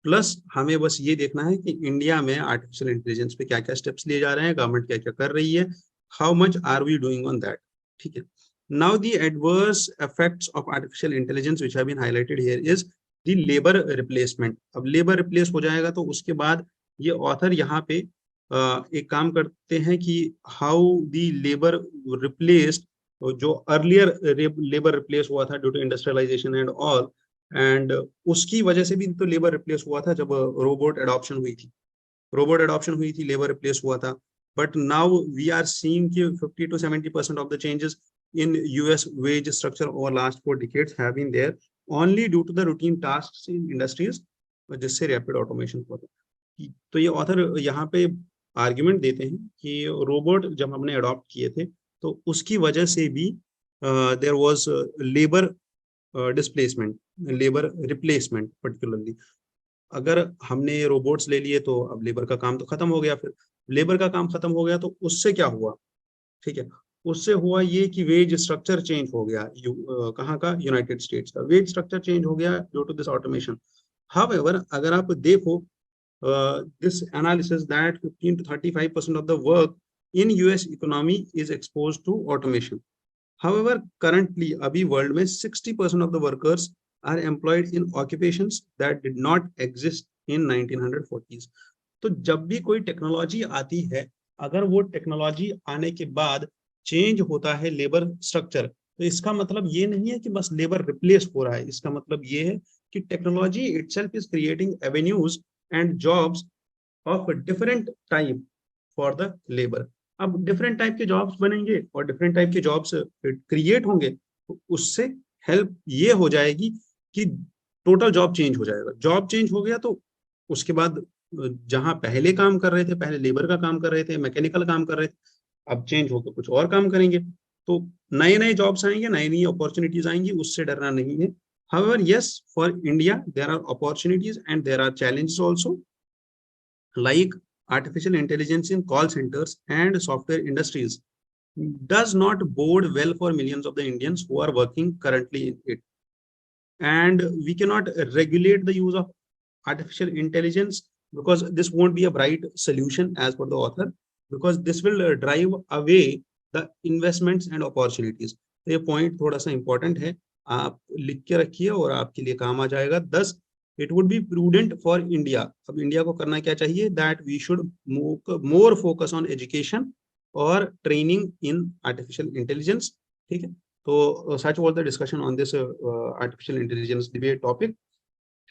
[SPEAKER 1] प्लस हमें बस ये देखना है कि इंडिया में आर्टिफिशियल इंटेलिजेंस पे क्या क्या स्टेप्स लिए जा रहे हैं, गवर्नमेंट क्या क्या कर रही है, how much are we doing on that, ठीक है। Now the adverse effects of artificial intelligence which have been highlighted here is the labour replacement. अब लेबर रिप्लेस हो जाएगा तो उसके बाद ये ऑथर यहाँ पे एक काम करते हैं कि हाउ द लेबर रिप्लेस्ड, जो अर्लियर लेबर रिप्लेस हुआ था due to industrialisation and all, and उसकी वजह से भी तो लेबर रिप्लेस हुआ था जब रोबोट एडॉप्शन हुई थी, लेबर रिप्लेस हुआ था। But now we are seeing कि 50 to 70% of the changes in US wage structure over last 4 decades have been there only due to the routine tasks in industries, जिससे rapid automation हुआ था। तो ये author यहाँ पे आर्ग्यूमेंट देते हैं कि रोबोट जब हमने अडॉप्ट किए थे तो उसकी वजह से भी there was labour displacement, labour replacement particularly. अगर हमने रोबोट्स ले लिए तो अब लेबर का काम तो खत्म हो गया, फिर लेबर का काम खत्म हो गया तो उससे क्या हुआ, ठीक है, उससे हुआ ये कि वेज स्ट्रक्चर चेंज हो गया। कहाँ का, यूनाइटेड स्टेट्स का वेज स्ट्रक्चर चेंज हो गया due to this automation. However अगर आप देखो this analysis that 15 to 35% of the work in US economy is exposed to automation. However, currently अभी वर्ल्ड में 60% of the workers are employed in occupations that did not exist in 1940s। तो जब भी कोई technology आती है, अगर वो टेक्नोलॉजी आने के बाद चेंज होता है लेबर स्ट्रक्चर, तो इसका मतलब ये नहीं है कि बस लेबर रिप्लेस हो रहा है, इसका मतलब ये है कि technology itself is creating avenues and jobs of different type for the labour. अब डिफरेंट टाइप के जॉब्स बनेंगे और डिफरेंट टाइप के जॉब्स क्रिएट होंगे, तो उससे हेल्प ये हो जाएगी कि टोटल जॉब चेंज हो जाएगा। जॉब चेंज हो गया तो उसके बाद जहां पहले काम कर रहे थे, पहले लेबर का काम कर रहे थे, मैकेनिकल काम कर रहे थे, अब चेंज होकर कुछ और काम करेंगे, तो नए नए जॉब्स आएंगे, नई नई अपॉर्चुनिटीज आएंगी, उससे डरना नहीं है। However, yes, for India, there are opportunities and there are challenges also, like artificial intelligence in call centers and software industries does not bode well for millions of the Indians who are working currently in it. And we cannot regulate the use of artificial intelligence because this won't be a bright solution as per the author, because this will drive away the investments and opportunities। तो ये point थोड़ा सा important है आप लिख के रखिए और आपके लिए काम आ जाएगा। 10, it would be prudent for India. अब इंडिया को करना क्या चाहिए, that we should more focus on education और ट्रेनिंग इन आर्टिफिशियल इंटेलिजेंस। ठीक है, तो such was the discussion on this artificial intelligence debate topic.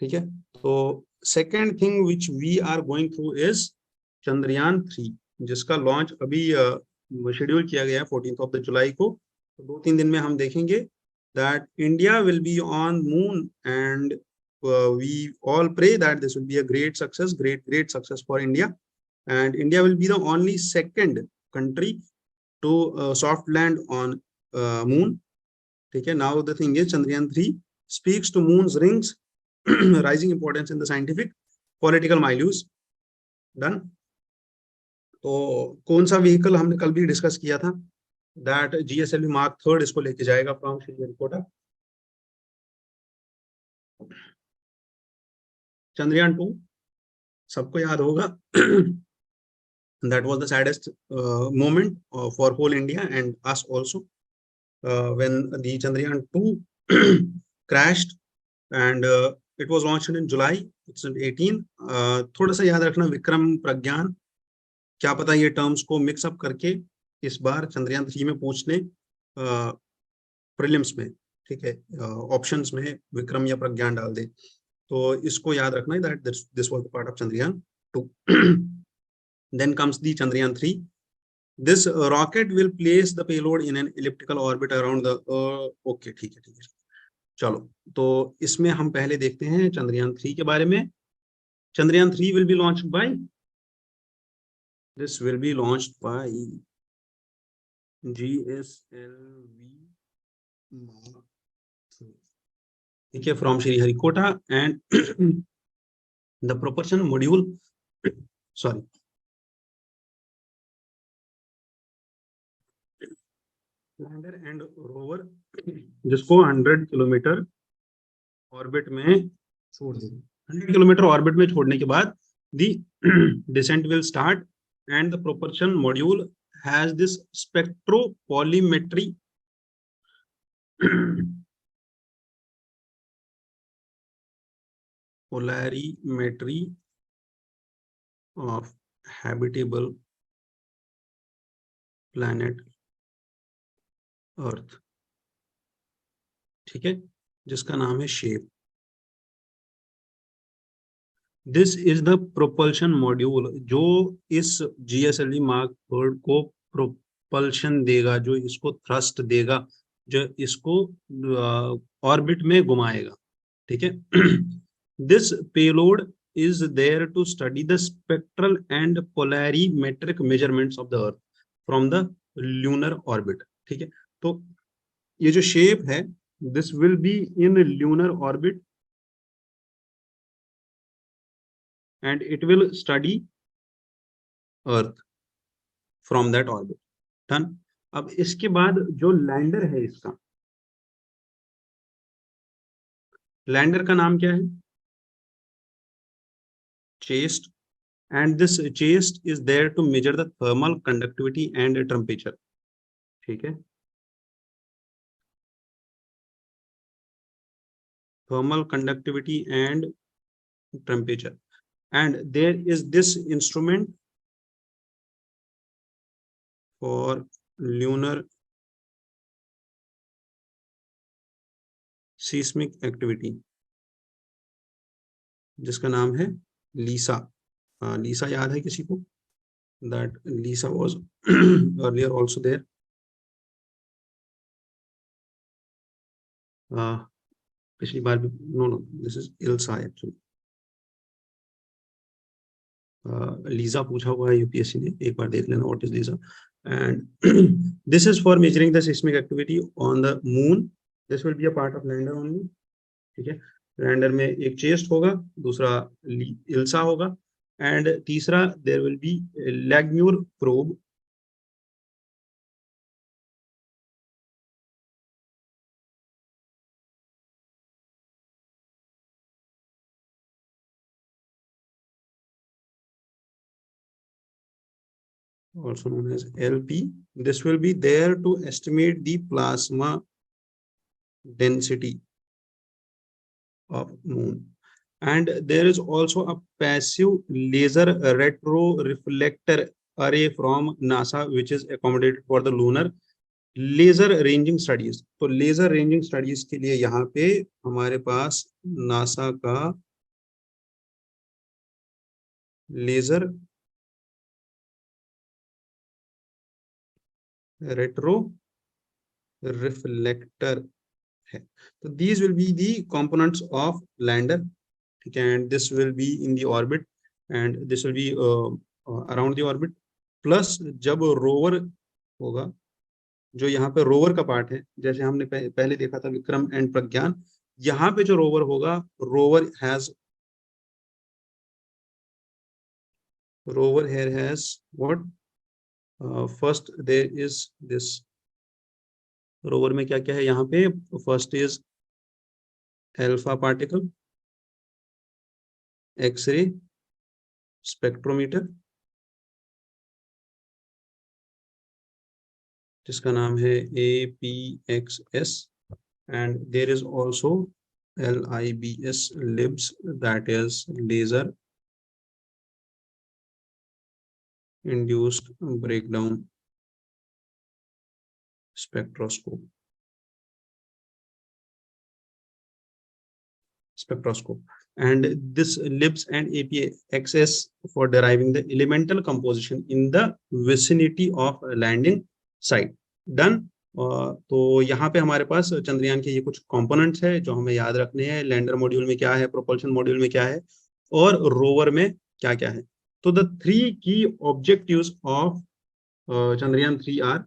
[SPEAKER 1] ठीक है, तो second thing which we are going through is Chandrayaan 3, जिसका लॉन्च अभी शेड्यूल किया गया है 14 जुलाई को। तो 2-3 दिन में हम देखेंगे that India will be on moon, and we all pray that this will be a great success, great success for India, and India will be the only second country to soft land on moon. ठीक है, now the thing is Chandrayaan 3 speaks to moon's rings rising importance in the scientific political milieu. Done. तो कौन सा vehicle हमने कल भी discuss किया था, दैट GSLV Mark 3 इसको लेके जाएगा फ्रॉम श्रीहरिकोटा। चंद्रयान 2 सबको याद होगा that was the saddest moment for whole India and us also, when the Chandrayaan 2 crashed, and it was launched in July 2018. थोड़ा सा याद रखना, विक्रम प्रज्ञान, क्या पता ये टर्म्स को मिक्सअप करके इस बार Chandrayaan 3 में पूछ ले प्रीलिम्स में। ठीक है, ऑप्शंस में विक्रम या प्रज्ञान डाल दे, तो इसको याद रखना है that this was the part of Chandrayaan 2। Then comes the Chandrayaan 3. This rocket will place the payload in an elliptical orbit around the okay, ठीक है। चलो, तो इसमें हम पहले देखते हैं Chandrayaan 3 के बारे में। Chandrayaan 3 will be launched by, this will be launched by GSLV Mark 3, ठीक है, from Sriharikota, and the propulsion module, sorry, lander and rover, जिसको 100 किलोमीटर ऑर्बिट में छोड़ देंगे। 100 किलोमीटर ऑर्बिट में छोड़ने के बाद the descent will start, and the propulsion module has this spectropolarimetry polarimetry of habitable planet Earth. ठीक है, जिसका नाम है SHAPE. This is the propulsion module, जो इस GSLV Mark 3 को प्रोपल्शन देगा, जो इसको थ्रस्ट देगा, जो इसको ऑर्बिट में घुमाएगा। ठीक है, this payload is there to study the spectral and polarimetric measurements of the earth from the lunar orbit। ठीक है, तो ये जो शेप है, this will be in lunar orbit and it will study earth from that orbit। Done. अब इसके बाद जो लैंडर है, इसका लैंडर का नाम क्या है, chest, and this chest is there to measure the thermal conductivity and temperature। ठीक है, thermal conductivity and temperature, and there is this instrument for lunar seismic activity, जिसका नाम है लीसा। लीसा याद है किसी को, that Lisa was earlier also there। पिछली बार भी, no, this is ILSA actually. ILSA पूछा हुआ है UPSC ने, एक बार देख लेना what is ILSA. And this is for measuring the seismic activity on the moon. This will be a part of lander only. ठीक है, लैंडर में एक चेस्ट होगा, दूसरा इल्सा होगा, एंड तीसरा there will be Langmuir probe. also known as LP. This will be there to estimate the plasma density of moon. And there is also a passive laser retro reflector array from NASA which is accommodated for the lunar laser ranging studies. तो laser ranging studies के लिए यहाँ पे हमारे पास NASA का laser retro reflector है। तो these will be the components of lander, ठीक है, and this will be in the orbit and this will be around the orbit. Plus जब रोवर होगा, जो यहाँ पे रोवर का पार्ट है, जैसे हमने पहले देखा था विक्रम एंड प्रज्ञान, यहाँ पे जो रोवर होगा, rover here has what, first there is this, rover में क्या क्या है यहाँ पे, first is alpha particle, X-ray spectrometer जिसका नाम है APXS, and there is also LIBS LIBS, that is laser induced breakdown spectroscope, and this LIBS and APXS for deriving the elemental composition in the vicinity of landing site done। तो यहाँ पे हमारे पास चंद्रयान के ये कुछ कंपोनेंट्स है जो हमें याद रखने हैं। लैंडर मॉड्यूल में क्या है, प्रोपल्शन मॉड्यूल में क्या है, और रोवर में क्या क्या है। तो द 3 की objectives of Chandrayaan 3 are: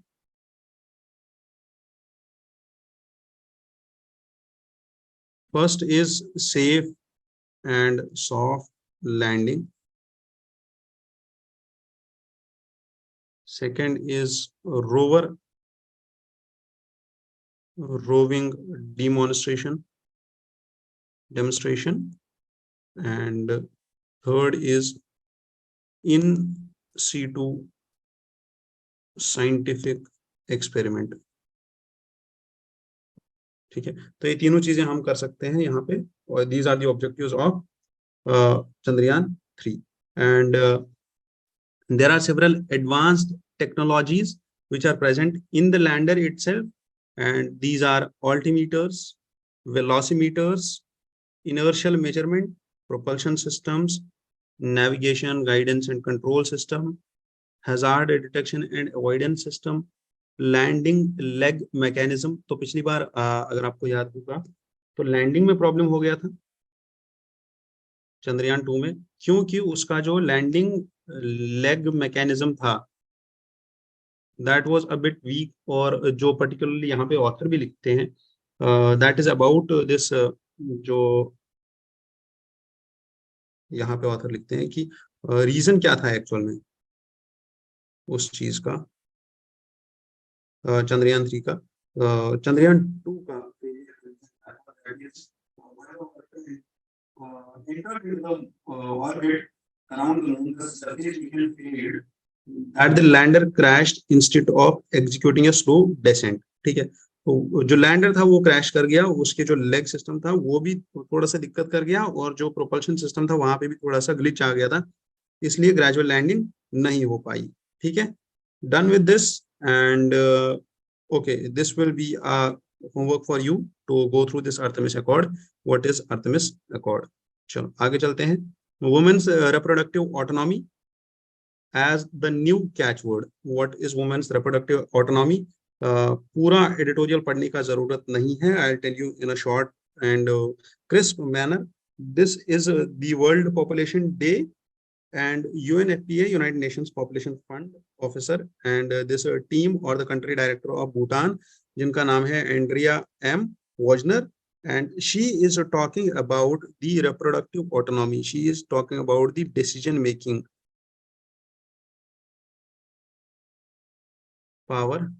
[SPEAKER 1] first is safe and soft landing, second is rover roving demonstration, and third is in situ scientific experiment। ठीक है, तो ये तीनों चीजें हम कर सकते हैं यहाँ पे, और these are the objectives of Chandrayaan 3। and there are several advanced technologies which are present in the lander itself, and these are altimeters, velocimeters, inertial measurement, propulsion systems, navigation, guidance and control system, hazard detection and avoidance system, landing leg mechanism. तो पिछली बार अगर आपको याद होगा तो landing में problem हो गया था चंद्रयान 2 में, क्योंकि उसका जो लैंडिंग लेग मैकेनिज्म था that was a bit weak, और जो पर्टिकुलरली यहाँ पे ऑथर भी लिखते हैं दैट इज अबाउट दिस, जो यहाँ पे ऑथर लिखते हैं कि रीजन क्या था एक्चुअल में उस चीज का, चंद्रयान 3 का। चंद्रयान 2 का at the lander crashed instead of executing a slow descent। ठीक है, तो जो लैंडर था वो क्रैश कर गया, उसके जो लेग सिस्टम था वो भी थोड़ा सा दिक्कत कर गया, और जो प्रोपल्शन सिस्टम था वहां पे भी थोड़ा सा ग्लिच आ गया था, इसलिए ग्रेजुअल लैंडिंग नहीं हो पाई। ठीक है, done with this, and okay, this will be a homework for you to go through this Artemis Accord। what is Artemis Accord? चलो आगे चलते हैं। women's reproductive autonomy as the new catchword। what is women's reproductive autonomy? पूरा editorial पढ़ने का जरूरत नहीं है, I'll tell you in a short and crisp manner। this is the World Population Day, and UNFPA, United Nations Population Fund officer, and this team or the country director of Bhutan, जिनका नाम है Andrea M Wojnar, and she is talking about the reproductive autonomy। she is talking about the decision making power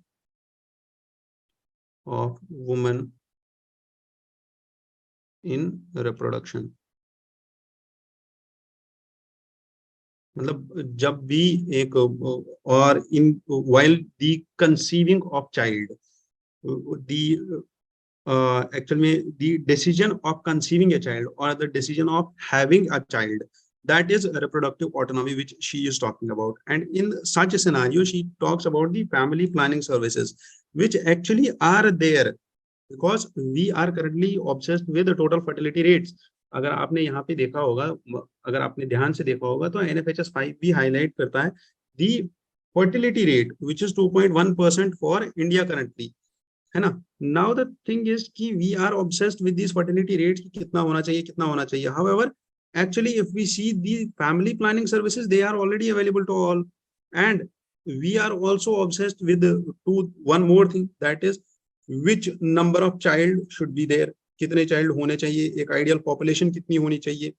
[SPEAKER 1] of women in reproduction। मतलब जब भी एक, और इन while the conceiving of child, the actual में the decision of conceiving a child और the decision of having a child, that is reproductive autonomy which she is talking about. And in such a scenario she talks about the family planning services which actually are there because we are currently obsessed with the total fertility rates. अगर आपने यहाँ पे देखा होगा, अगर आपने ध्यान से देखा होगा तो NFHS 5 भी हाईलाइट करता है the fertility rate which is 2.1% for India currently, है ना. नाउ द थिंग इज कि we are obsessed with this fertility rates कि कितना होना चाहिए, कितना होना चाहिए. However actually if we see the family planning services, they are already available to all, and we are also obsessed with one more thing, that is which number of child should be there, कितने child होने चाहिए, एक ideal population कितनी होनी चाहिए.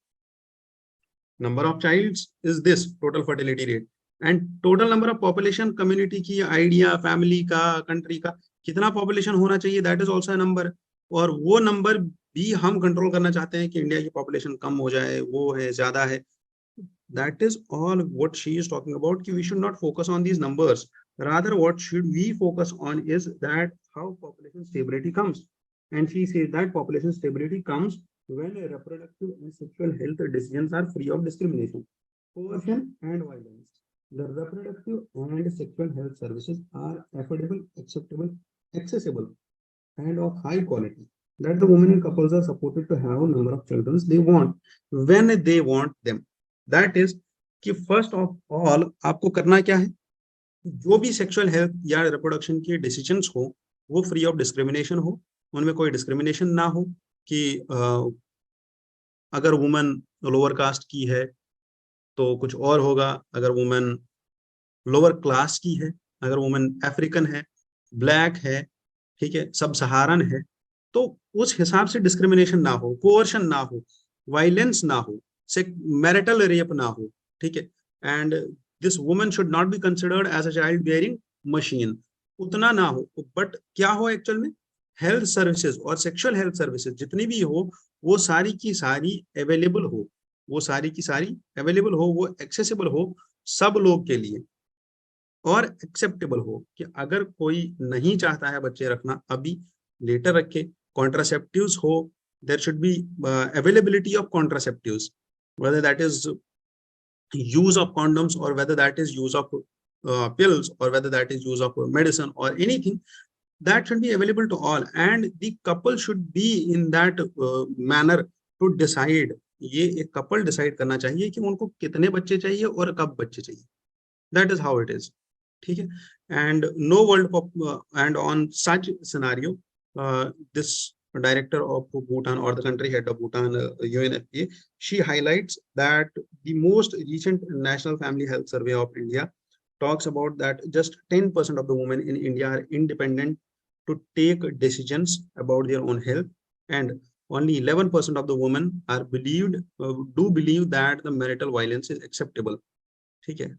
[SPEAKER 1] Number of childs is this total fertility rate, and total number of population community की idea, family का, country का कितना पॉपुलेशन होना चाहिए, दैट इज ऑल्सो नंबर. और वो नंबर भी हम कंट्रोल करना चाहते हैं कि इंडिया की पॉपुलेशन कम हो जाए, वो है ज्यादा है. That is all what she is talking about कि we should not focus on these numbers, rather what should we focus on is that how population stability comes. And she says that population stability comes when reproductive and sexual health decisions are free of discrimination, coercion and violence. The reproductive and sexual health services are affordable, acceptable, accessible, and of high quality. That the women and couples are supported to have a number of children they want when they want them. That is कि first of all आपको करना क्या है, जो भी sexual health या reproduction के decisions हो वो फ्री ऑफ डिस्क्रिमिनेशन हो, उनमें कोई डिस्क्रिमिनेशन ना हो कि अगर वुमेन लोअर कास्ट की है तो कुछ और होगा, अगर वुमेन लोअर क्लास की है, अगर वुमेन अफ्रीकन है, ब्लैक है, ठीक है, सब सहारन है, तो उस हिसाब से डिस्क्रिमिनेशन ना हो, कोअर्शन ना हो, वायलेंस ना हो, मैरिटल रेप ना हो, ठीक है. And this women should not be considered as a child bearing machine, उतना ना हो. बट क्या हो एक्चुअल में, हेल्थ सर्विसेज और सेक्सुअल हेल्थ सर्विसेज जितनी भी हो वो सारी की सारी अवेलेबल हो, वो सारी की सारी अवेलेबल हो, वो एक्सेसिबल हो सब लोग के लिए, और एक्सेप्टेबल हो कि अगर कोई नहीं चाहता है बच्चे रखना अभी, लेटर रखे. कॉन्ट्रासेप्टिव्स हो, there should be availability of contraceptives, whether that is use of condoms or whether that is use of pills or whether that is use of medicine or anything, that should be available to all, and the couple should be in that manner to decide. ये एक couple decide करना चाहिए कि उनको कितने बच्चे चाहिए और कब बच्चे चाहिए. That is how it is, ठीक है. And no world and on such scenario this director of Bhutan or the country head of Bhutan, UNFPA, she highlights that the most recent National Family Health Survey of India talks about that just 10% of the women in India are independent to take decisions about their own health, and only 11% of the women are do believe that the marital violence is acceptable. ठीक है,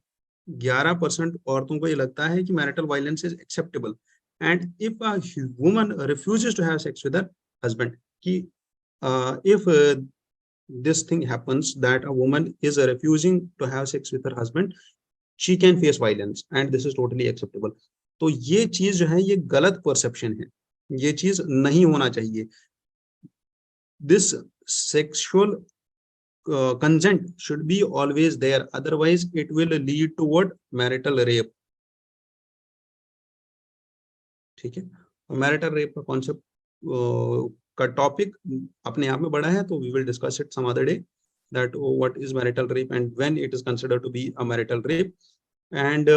[SPEAKER 1] 11% औरतों को ये लगता है कि marital violence is acceptable. And if a woman refuses to have sex with her husband, कि if this thing happens that a woman is refusing to have sex with her husband, she can face violence and this is totally acceptable. तो ये चीज जो है ये गलत perception है, ये चीज नहीं होना चाहिए. This sexual consent should be always there, otherwise it will lead to what, marital rape. ठीक है, मैरिटल रेप का कॉन्सेप्ट का टॉपिक अपने आप में बड़ा है, तो we will discuss it some other day, that what is marital rape and when it is considered to be a marital rape. And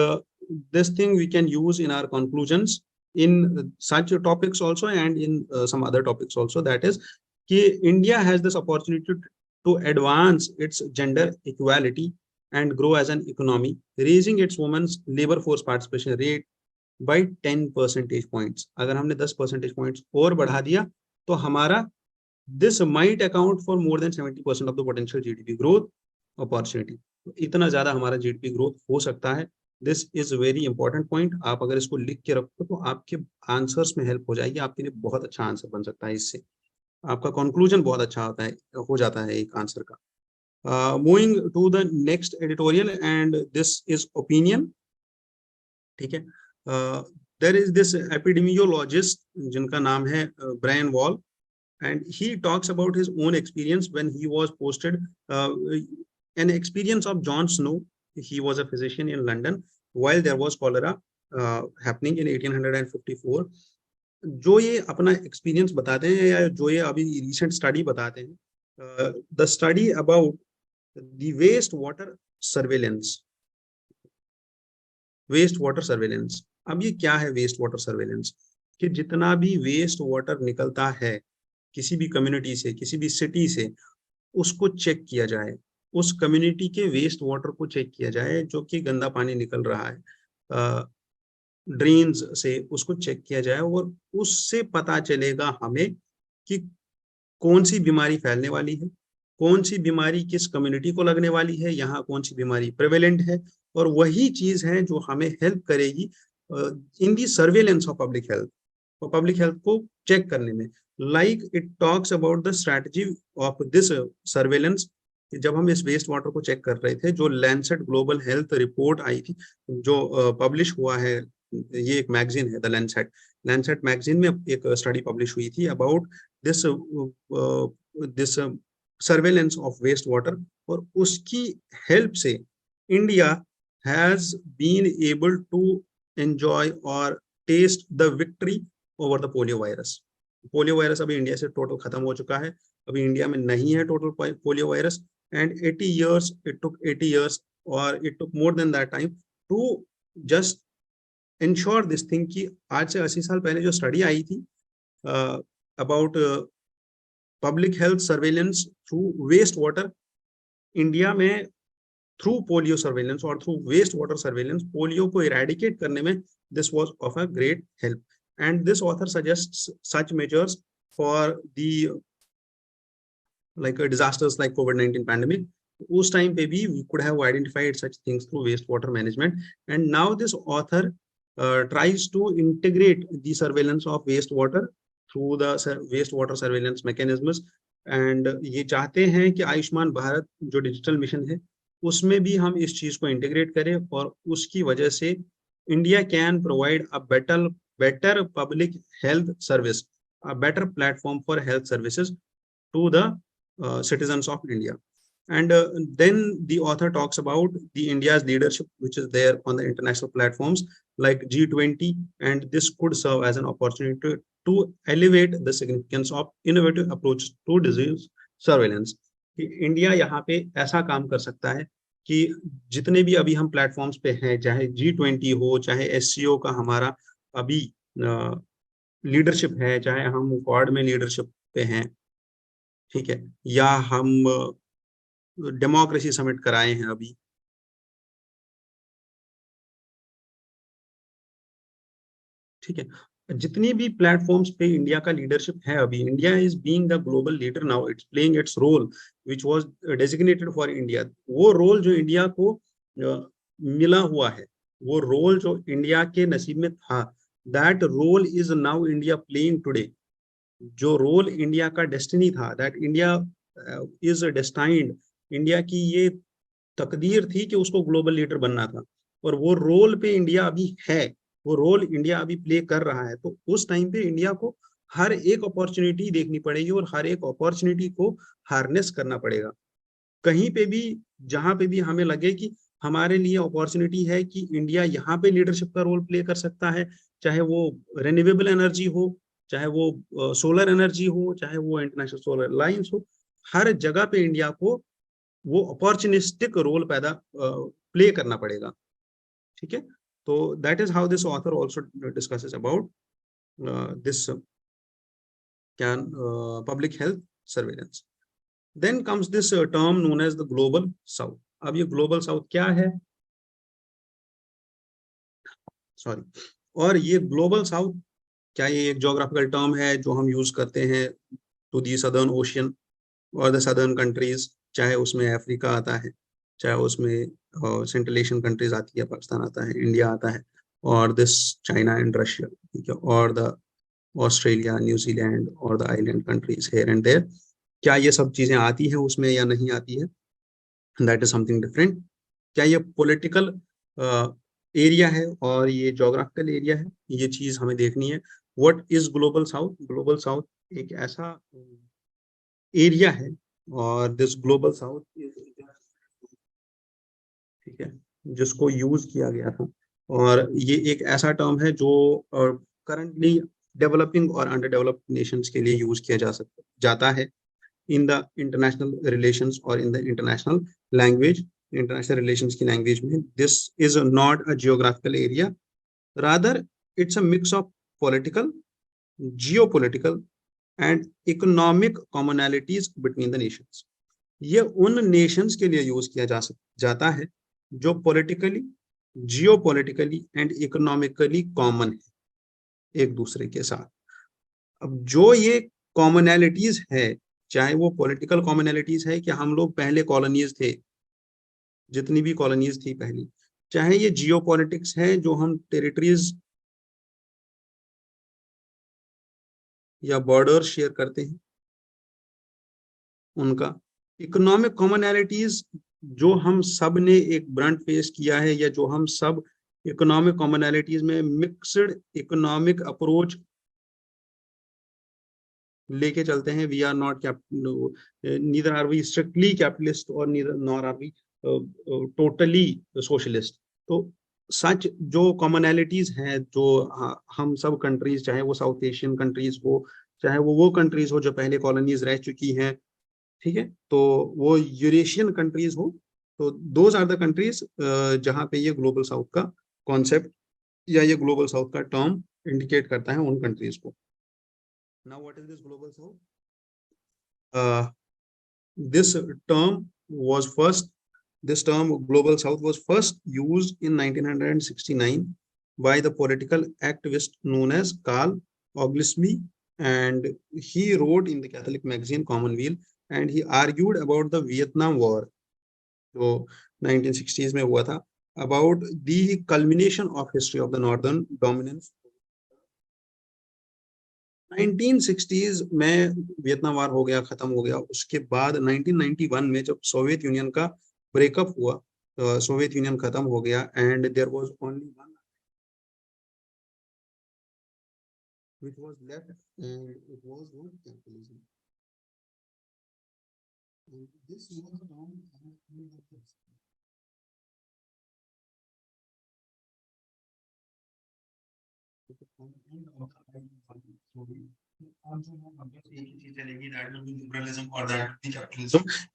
[SPEAKER 1] this thing we can use in our conclusions in such topics also and in some other topics also, that is कि India has this opportunity to advance its gender equality and grow as an economy, raising its women's labor force participation rate by 10 percentage points. अगर हमने 10 percentage points और बढ़ा दिया तो हमारा this might account for more than 70% of the potential GDP growth opportunity. इतना ज्यादा हमारा GDP growth हो सकता है. This is a very important point. आप अगर इसको लिख के रखो तो आपके आंसर्स में हेल्प हो जाएगी, आपके लिए बहुत अच्छा आंसर बन सकता है, इससे आपका कंक्लूजन बहुत अच्छा होता है, हो जाता है एक आंसर का. Moving to the next editorial, and this is opinion. ठीक है, there is this epidemiologist जिनका नाम है Brian Wall, and he talks about his own experience when he was posted an experience of John Snow. He was a physician in London while there was cholera happening in 1854. जो ये अपना experience बताते हैं या जो ये अभी recent study बताते हैं, the study about the waste water surveillance. Waste water surveillance, अब ये क्या है वेस्ट वाटर सर्वेलेंस? कि जितना भी वेस्ट वाटर निकलता है किसी भी कम्युनिटी से, किसी भी सिटी से, उसको चेक किया जाए, उस कम्युनिटी के वेस्ट वाटर को चेक किया जाए जो कि गंदा पानी निकल रहा है ड्रेन्स से, उसको चेक किया जाए और उससे पता चलेगा हमें कि कौन सी बीमारी फैलने वाली है, कौन सी बीमारी किस कम्युनिटी को लगने वाली है, यहाँ कौन सी बीमारी प्रेवेलेंट है, और वही चीज है जो हमें हेल्प करेगी इन दी सर्वेलेंस ऑफ पब्लिक हेल्थ, और पब्लिक हेल्थ को चेक करने में. Like it talks about the strategy of this surveillance. जब हम इस वेस्ट वाटर को चेक कर रहे थे, जो लैंसेट ग्लोबल हेल्थ रिपोर्ट आई थी, जो पब्लिश हुआ है, ये एक मैगजीन है द लैंसेट. लैंसेट मैगजीन में एक स्टडी पब्लिश हुई थी about this this surveillance of waste water, और उसकी हेल्प से India has been able to enjoy और test the victory over the polio virus. Polio virus अभी इंडिया से टोटल खत्म हो चुका है, अभी इंडिया में नहीं है total polio virus. And 80 years, it took 80 years or it took more than that time to just ensure this thing कि आज से 80 साल पहले जो स्टडी आई थी about public health surveillance through waste water, India में थ्रू पोलियो सर्वेलेंस और through waste water surveillance polio को इरेडिकेट करने में this was of a great help. And this author suggests such measures for the like disasters like COVID-19 pandemic. उस time पे भी we could have identified such things through wastewater management. And now this author tries to integrate the surveillance of wastewater through the wastewater surveillance mechanisms. And ये चाहते हैं कि आयुष्मान भारत जो digital mission है उसमें भी हम इस चीज को इंटीग्रेट करें, और उसकी वजह से India can provide a better public health service, a better platform for health services to the citizens of India. And then the author talks about the India's leadership, which is there on the international platforms like G20, and this could serve as an opportunity to elevate the significance of innovative approaches to disease surveillance. India यहाँ पे ऐसा काम कर सकता है कि जितने भी अभी हम प्लेटफॉर्म्स पे हैं, चाहे G20 हो, चाहे SCO का हमारा अभी लीडरशिप है, चाहे हम क्वाड में लीडरशिप पे हैं, ठीक है, या हम डेमोक्रेसी समिट कराए हैं अभी, ठीक है, जितनी भी प्लेटफॉर्म्स पे इंडिया का लीडरशिप है अभी, India is being the global leader now, it's playing its role which was designated for India. वो रोल जो इंडिया को मिला हुआ है, वो रोल जो इंडिया के नसीब में था, that role is now India playing today. जो रोल इंडिया का डेस्टिनी था, that India is destined, India की ये तकदीर थी कि उसको ग्लोबल लीडर बनना था, और वो रोल पे इंडिया अभी है, वो रोल इंडिया अभी प्ले कर रहा है. तो उस टाइम पे इंडिया को हर एक अपॉर्चुनिटी देखनी पड़ेगी और हर एक अपॉर्चुनिटी को हार्नेस करना पड़ेगा. कहीं पे भी जहां पे भी हमें लगे कि हमारे लिए अपॉर्चुनिटी है कि इंडिया यहाँ पे लीडरशिप का रोल प्ले कर सकता है, चाहे वो रिन्यूएबल एनर्जी हो, चाहे वो सोलर एनर्जी हो, चाहे वो इंटरनेशनल सोलर लाइंस हो, हर जगह पे इंडिया को वो अपॉर्चुनिस्टिक रोल प्ले करना पड़ेगा. ठीक है, तो that is how this author also discusses about this can public health surveillance. Then comes this term known as the global south. अब ये ग्लोबल साउथ क्या है, सॉरी, और ये ग्लोबल साउथ क्या ये एक ज्योग्राफिकल टर्म है जो हम यूज करते हैं टू दी सदर्न ओशियन और द सदर्न कंट्रीज, चाहे उसमें अफ्रीका आता है, चाहे उसमें सेंट्रल एशियन कंट्रीज आती है, पाकिस्तान आता है, इंडिया आता है, और दिस चाइना एंड रशिया, ठीक है, और द ऑस्ट्रेलिया, न्यूजीलैंड और the island countries here and there. क्या ये सब चीजें आती हैं उसमें या नहीं आती है, दैट इज समथिंग डिफरेंट. क्या ये पॉलिटिकल एरिया है और ये जोग्राफिकल एरिया है, ये चीज हमें देखनी है। What is global south? Global south एक ऐसा एरिया है, और दिस ग्लोबल साउथ, ठीक है, जिसको यूज किया गया था। और ये एक ऐसा टर्म है जो करंटली डेवलपिंग और अंडर डेवलप्ड नेशंस के लिए यूज किया जाता है इन द इंटरनेशनल रिलेशंस और in the international language. International relations की लैंग्वेज में this is not a geographical area, rather it's a mix of political, geopolitical and economic commonalities between the Nations. ये उन Nations के लिए use किया जाता है जो politically, geopolitically and economically common है एक दूसरे के साथ। अब जो ये कॉमनैलिटीज है, चाहे वो पॉलिटिकल कॉमनैलिटीज है कि हम लोग पहले कॉलोनीज थे, जितनी भी कॉलोनीज थी पहली, चाहे ये जियो पॉलिटिक्स है जो हम टेरिटरीज या बॉर्डर शेयर करते हैं उनका, इकोनॉमिक कॉमनैलिटीज जो हम सब ने एक ब्रंट फेस किया है, या जो हम सब इकोनॉमिक कॉमनैलिटीज में मिक्सड इकोनॉमिक अप्रोच लेके चलते हैं। We are not neither are we strictly capitalist और neither nor are we totally socialist. तो सच जो कॉमनैलिटीज हैं जो हम सब कंट्रीज, चाहे वो साउथ एशियन कंट्रीज हो, चाहे वो कंट्रीज हो जो पहले कॉलोनीज रह चुकी हैं, ठीक है, तो वो यूरेशियन कंट्रीज हो, तो दोज आर द कंट्रीज जहाँ पे ये ग्लोबल साउथ का कॉन्सेप्ट या ये ग्लोबल साउथ का टर्म इंडिकेट करता है उन कंट्रीज को। Now what is this global south? this term was first this term global south was first used in 1969 by the political activist known as Carl Oglesby, and he wrote in the Catholic magazine Commonweal, and he argued about the Vietnam War जो 1960s में हुआ था, about the culmination of history of the northern dominance। 1960s में Vietnam वार हो गया, खत्म हो गया। उसके बाद 1991 में जब सोवियत यूनियन का ब्रेकअप हुआ, सोवियत यूनियन खत्म हो गया, and there was only one which was left, and it was what? Capitalism. This was around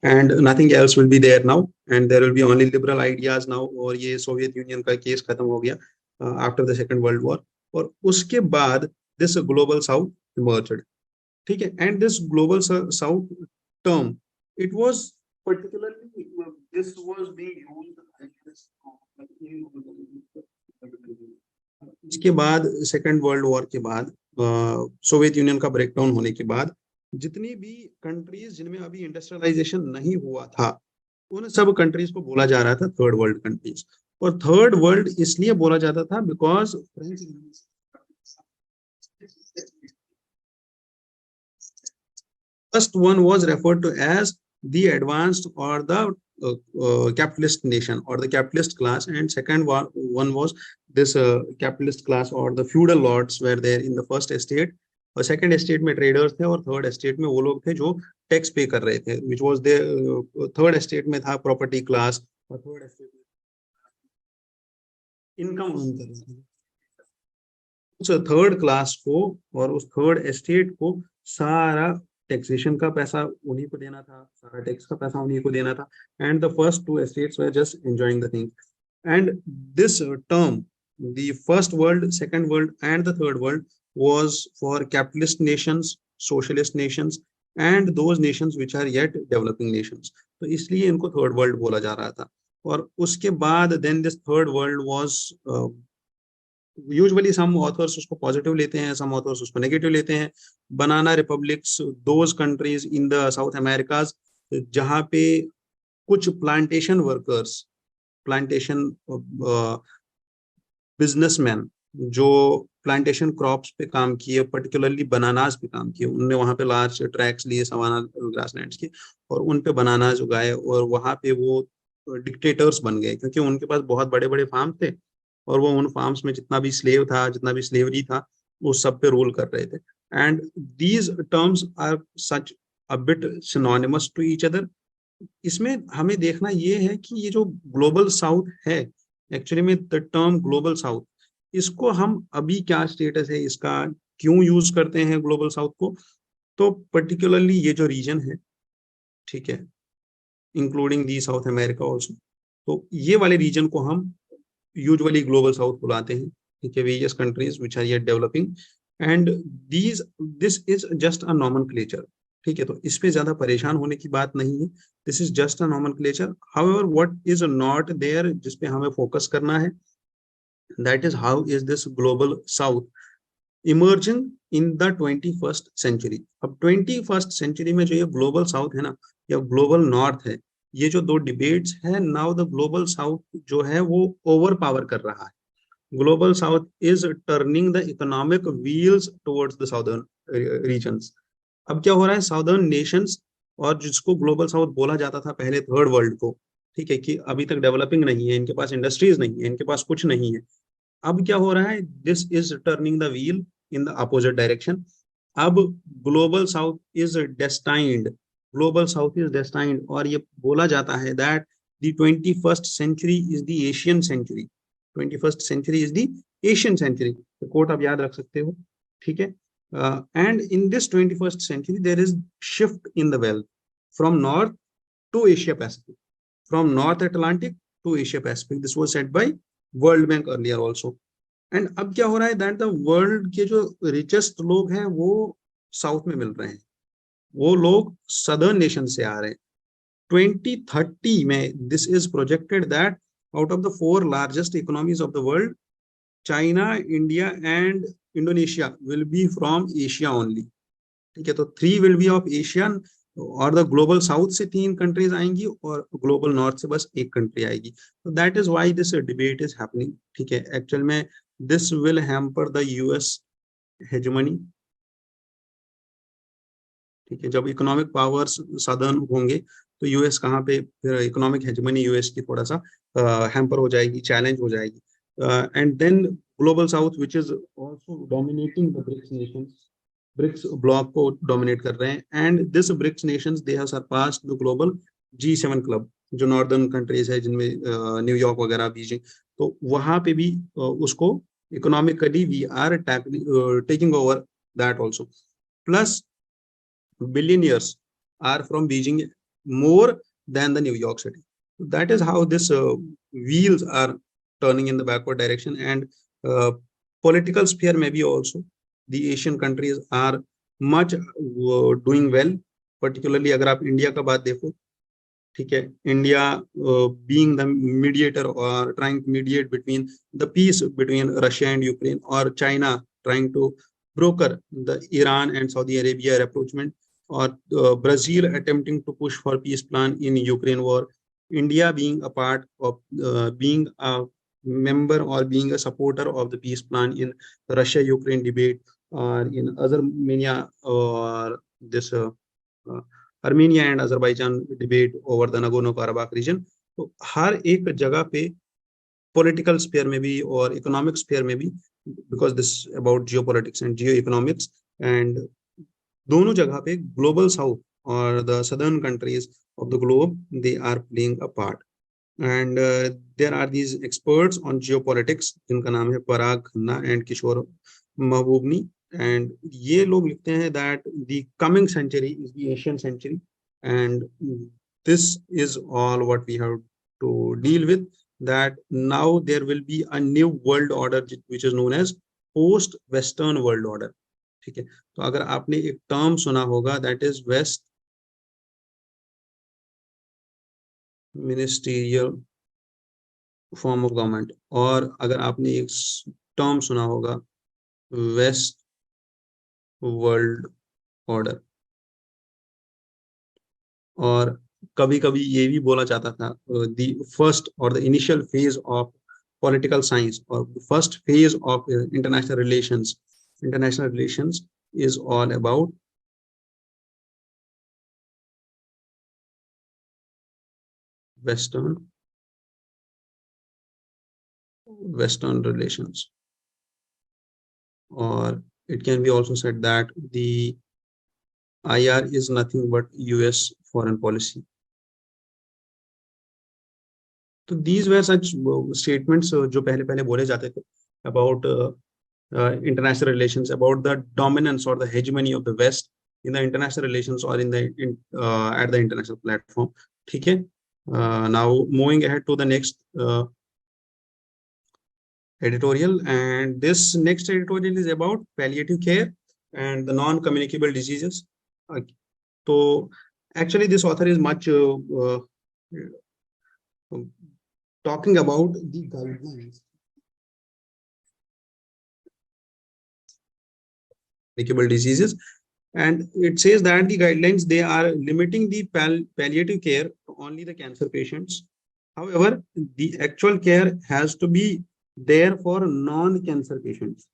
[SPEAKER 1] and nothing else will be there now, and there will be only liberal ideas now। और ये Soviet Union का case खत्म हो गया after the second world war, और उसके बाद this global south emerged, ठीक है। And this global south term, it was particularly this was being used इसके बाद सेकेंड वर्ल्ड वॉर के बाद, सोवियत यूनियन का ब्रेकडाउन होने के बाद, जितनी भी कंट्रीज जिनमें अभी इंडस्ट्रियलाइजेशन नहीं हुआ था, उन सब कंट्रीज को बोला जा रहा था थर्ड वर्ल्ड कंट्रीज। और थर्ड वर्ल्ड इसलिए बोला जाता था because first one was referred to as the advanced or the capitalist nation or the capitalist class, and second one was this capitalist class or the feudal lords were there in the first estate, और second estate में traders थे, और third estate में वो लोग थे जो tax पे कर रहे थे, which was they. Third estate में था प्रॉपर्टी क्लास, और थर्ड एस्टेट में इनकम अर्न कर रहे थे। उस थर्ड क्लास को और उस थर्ड एस्टेट को सारा टैक्सेशन का पैसा उन्हीं को देना था, सारा टैक्स का पैसा उन्हीं को देना था, and the first two estates were just enjoying the thing. And this term, the first world, second world and the third world was for capitalist nations, socialist nations and those nations which are yet developing nations। तो इसलिए इनको third world बोला जा रहा था। और उसके बाद then this third world was usually some authors उसको पॉजिटिव लेते हैं, सम ऑथर्स उसको नेगेटिव लेते हैं। Banana republics, those countries in the South Americas जहाँ पे कुछ प्लांटेशन वर्कर्स, प्लांटेशन बिजनेसमैन जो प्लांटेशन क्रॉप्स पे काम किए, पर्टिकुलरली बनानास पे काम किए, उनने वहाँ पे लार्ज ट्रैक्स लिए सवाना ग्रासलैंड्स के, और उन पे बनानास उगाए, और वहाँ पे वो डिक्टेटर्स बन गए क्योंकि उनके पास बहुत बड़े बड़े फार्म थे, और वो उन फार्म्स में जितना भी स्लेव था, जितना भी स्लेवरी था, वो सब पे रूल कर रहे थे। And these terms are such a bit synonymous to each other. इसमें हमें देखना ये है कि ये जो ग्लोबल साउथ है, एक्चुअली में द टर्म ग्लोबल साउथ, इसको हम अभी क्या स्टेटस है इसका, क्यों यूज करते हैं ग्लोबल साउथ को। तो पर्टिकुलरली ये जो रीजन है, ठीक है, including the south America also, तो ये वाले रीजन को हम यूजुअली ग्लोबल साउथ बुलाते हैं। ठीक है, various countries which are yet developing, and these this is just a nomenclature. ठीक है, तो इस पे ज्यादा परेशान होने की बात नहीं है। This is just a nomenclature. However what is not there, जिसपे हमें फोकस करना है, that is how is this global south emerging in the 21st century. अब 21st सेंचुरी में जो ये ग्लोबल साउथ है ना, या ग्लोबल नॉर्थ है, ये जो दो डिबेट्स है, नाउ द ग्लोबल साउथ जो है वो ओवर पावर कर रहा है। Global south is turning the economic wheels towards the southern regions. अब क्या हो रहा है, साउदर्न नेशंस, और जिसको ग्लोबल साउथ बोला जाता था पहले थर्ड वर्ल्ड को, ठीक है, कि अभी तक डेवलपिंग नहीं है, इनके पास इंडस्ट्रीज नहीं है, इनके पास कुछ नहीं है। अब क्या हो रहा है, this is turning the wheel in the opposite direction. अब Global south is destined, Global south is destined, और ये बोला जाता है that the 21st century is the Asian century. 21st century is the Asian century, quote आप याद रख सकते हो। ठीक है, and in this 21st century there is shift in the wealth from north to Asia Pacific, from North Atlantic to Asia Pacific. This was said by World Bank earlier also. And अब क्या हो रहा है, that the world के जो richest लोग हैं वो साउथ में मिल रहे हैं, वो लोग सदर्न नेशन से आ रहे हैं। 2030 में this is projected that out of the four largest economies of the world, China, India and Indonesia will be from Asia only. ठीक है, तो three will be of Asian, और द ग्लोबल साउथ से तीन कंट्रीज आएंगी और global north से बस एक कंट्री आएगी। तो that is why this debate is happening. ठीक है, एक्चुअल में this will hamper the US hegemony. ठीक है, जब इकोनॉमिक पावर्स सदर्न होंगे तो यूएस कहाँ पे, फिर इकोनॉमिक हेजमनी यूएस की थोड़ा सा हैम्पर हो जाएगी, चैलेंज हो जाएगी। And then global south which is also dominating the BRICS nations, BRICS bloc को डोमिनेट कर रहे हैं। And this BRICS nations they have surpassed the global G7 club, जो नॉर्दर्न कंट्रीज है जिनमें न्यूयॉर्क वगैरह, बीजिंग, तो वहां पे भी उसको economically we are taking over that also. Plus billionaires are from Beijing more than the New York City. That is how this wheels are turning in the backward direction. And political sphere maybe also the Asian countries are much doing well. Particularly अगर आप India का बात देखो, ठीक है, India being the mediator और trying to mediate between the peace between Russia and Ukraine, और China trying to broker the Iran and Saudi Arabia rapprochement, or Brazil attempting to push for peace plan in Ukraine war, India being a part of being a member or being a supporter of the peace plan in Russia-Ukraine debate, or in Armenia, or this Armenia and Azerbaijan debate over the Nagorno Karabakh reason. तो हर एक जगह पे political sphere में भी और economic sphere में भी, because this about geopolitics and geoeconomics, and दोनों जगह पे ग्लोबल साउथ और the southern countries of the globe they are playing a part. And there are these experts on geopolitics, जिनका नाम है Parag Khanna and Kishore Mahbubani, and ये लोग लिखते हैं that the coming century is the Asian century, and this is all what we have to deal with, that now there will be a new world order which is known as post western world order। ठीक है, तो अगर आपने एक term सुना होगा that is west ministerial form of government, और अगर आपने एक टर्म सुना होगा वेस्ट वर्ल्ड ऑर्डर, और कभी कभी ये भी बोला जाता था द फर्स्ट और the initial phase of political science, और first phase of international relations. International relations is all about western Western relations, or it can be also said that the IR is nothing but US foreign policy. तो these were such statements जो पहले पहले बोले जाते थे about international relations, about the dominance or the hegemony of the West in the international relations or in the at the international platform. ठीक है. Now moving ahead to the next editorial, and this next editorial is about palliative care and the non-communicable diseases. So actually this author is much talking about the guidelines, communicable diseases, and it says that the guidelines, they are limiting the palliative care to only the cancer patients. However, the actual care has to be there for non-cancer patients.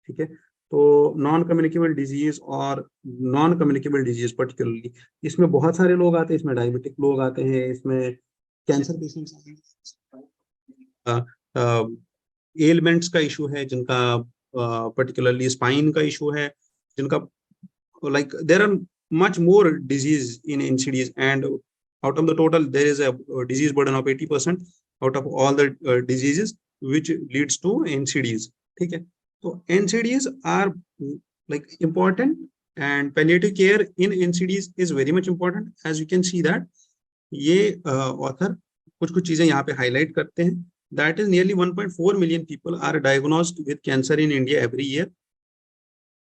[SPEAKER 1] ठीक है. तो non communicable disease और non communicable disease particularly इसमें बहुत सारे लोग आते हैं. इसमें डायबिटिक लोग आते हैं, इसमें कैंसर पेशेंट्स आते हैं, एलिमेंट्स का इशू है जिनका, पर्टिकुलरली स्पाइन का इशू है जिनका, like there are much more disease in NCDs, and out of the total there is a disease burden of 80% out of all the diseases which leads to NCDs. ठीक है. तो NCDs are like important, and palliative care in NCDs is very much important. As you can see that ये author कुछ चीजें यहाँ पे highlight करते हैं. That is nearly 1.4 million people are diagnosed with cancer in India every year,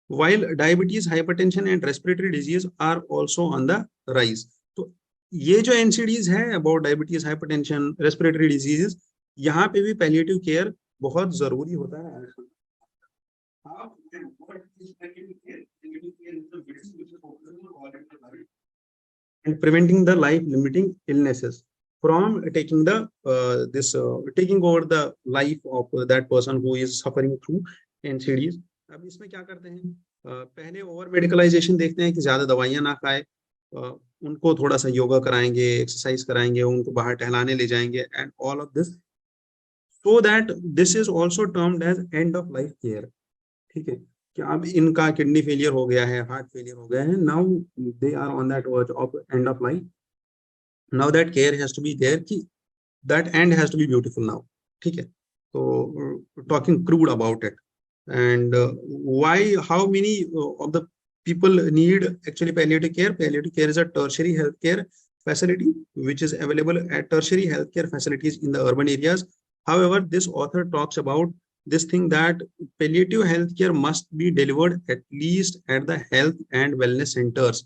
[SPEAKER 1] while diabetes, hypertension and respiratory disease are also on the rise. तो ये जो NCDs है about diabetes, hypertension, respiratory diseases, यहाँ पे भी palliative care बहुत जरूरी होता है. And preventing the life-limiting illnesses from taking the taking over the life of that person who is suffering through NCDs. अब इसमें क्या करते हैं, पहले ओवर मेडिकलाइजेशन देखते हैं कि ज्यादा दवाइयां ना खाए, उनको थोड़ा सा योगा कराएंगे, एक्सरसाइज कराएंगे, उनको बाहर टहलाने ले जाएंगे, and all of this, so that this is also termed as end of life care. ठीक है. कि अब इनका किडनी फेलियर हो गया है, हार्ट फेलियर हो गया है, now they are on that verge of end of life. Now that care has to be there, कि that end has to be beautiful now. ठीक है. तो talking crude about it, and why, how many of the people need actually palliative care. Palliative care is a tertiary healthcare facility which is available at tertiary healthcare facilities in the urban areas. However, this author talks about this thing that palliative healthcare must be delivered at least at the health and wellness centers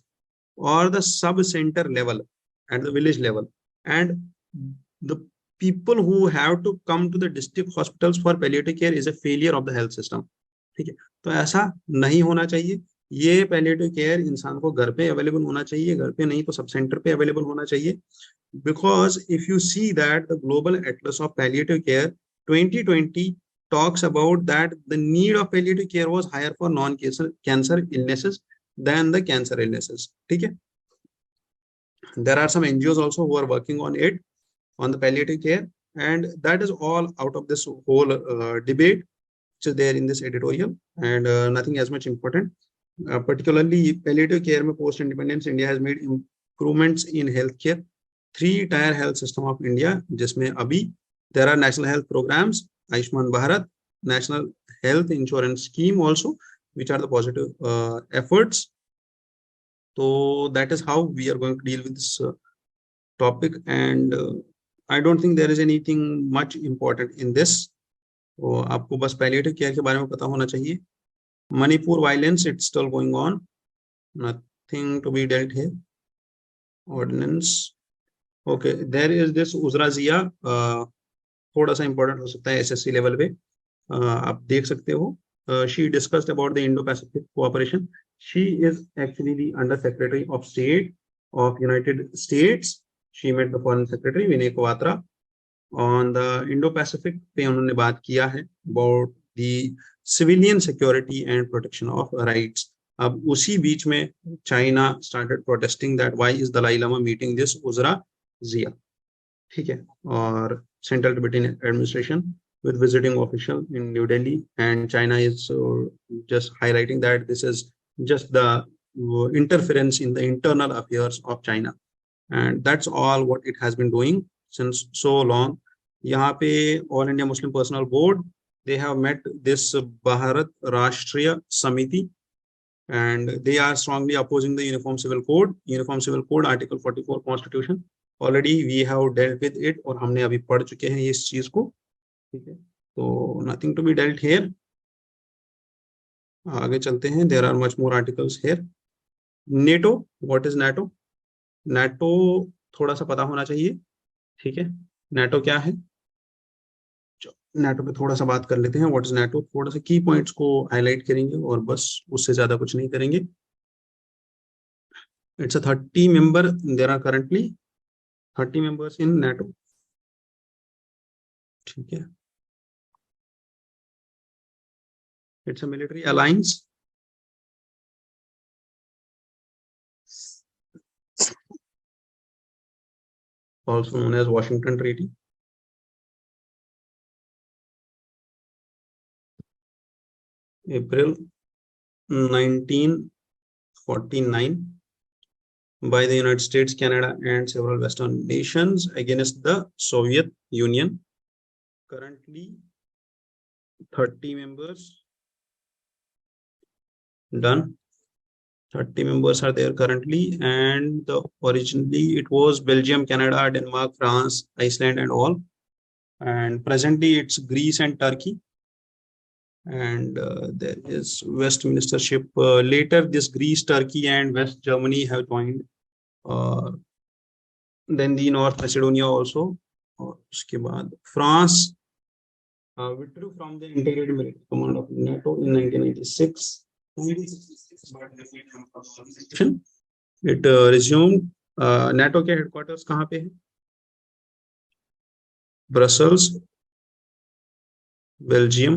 [SPEAKER 1] or the sub center level at the village level, and the people who have to come to the district hospitals for palliative care is a failure of the health system. ठीक है. तो ऐसा नहीं होना चाहिए. ये palliative care इंसान को घर पे अवेलेबल होना चाहिए, घर पे नहीं तो सब सेंटर पे अवेलेबल होना चाहिए. Because if you see that the Global Atlas of Palliative Care 2020 talks about that the need of palliative care was higher for non-cancer illnesses than the cancer illnesses. ठीक है. There are some NGOs also who are working on it, on the palliative care, and that is all out of this whole debate which is there in this editorial, and nothing as much important. Particularly palliative care में post independence India has made improvements in healthcare, 3-tier health system of India, जिसमें अभी there are national health programs, Ayushman Bharat, national health insurance scheme also, which are the positive efforts. So that is how we are going to deal with this topic, and I don't think there is anything much important in this. तो आपको बस palliative care के बारे में पता होना चाहिए. Manipur violence, it's still going on, nothing to be dealt here. Ordinance, okay, there is this Uzra Zia, थोड़ा सा important हो सकता है SSC लेवल पे, आप देख सकते हो. She discussed about the Indo-Pacific cooperation. She is actually the Under Secretary of State of United States. She met the Foreign Secretary Vinay Kwatra on the Indo-Pacific पे उन्होंने बात किया है about the civilian security and protection of rights. अब उसी बीच में China started protesting that why is Dalai Lama meeting this Uzra Zia. ठीक है. और Central Tibetan Administration with visiting official in New Delhi, and China is just highlighting that this is just the interference in the internal affairs of China, and that's all what it has been doing since so long. यहाँ पे All India Muslim Personnel Board, they have met this Bharat Rashtriya Samiti, and they are strongly opposing the Uniform Civil Code. Uniform Civil Code Article 44 Constitution, already we have dealt with it, और हमने अभी पढ़ चुके हैं इस चीज को, ठीक है, तो nothing to be dealt here. आगे चलते हैं. There are much more articles here. NATO, what is NATO? NATO थोड़ा सा पता होना चाहिए, ठीक है. NATO क्या है? NATO पे थोड़ा सा बात कर लेते हैं. What is NATO? थोड़ा सा की पॉइंट्स को हाईलाइट करेंगे और बस, उससे ज्यादा कुछ नहीं करेंगे. It's a 30 member, there are currently 30 members in NATO, ठीक है. It's a military alliance, also known as Washington Treaty. April 1949 by the United States, Canada and several Western nations against the Soviet Union. Currently 30 members, done. 30 members are there currently, and originally it was Belgium, Canada, Denmark, France, Iceland and all, and presently it's Greece and Turkey, and there is West ministership. Later this Greece, Turkey and West Germany have joined, then the North Macedonia also, और उसके बाद France withdrew from the integrated military command of NATO in 1996. It resumed. NATO के headquarters कहाँ पे है? Brussels, Belgium,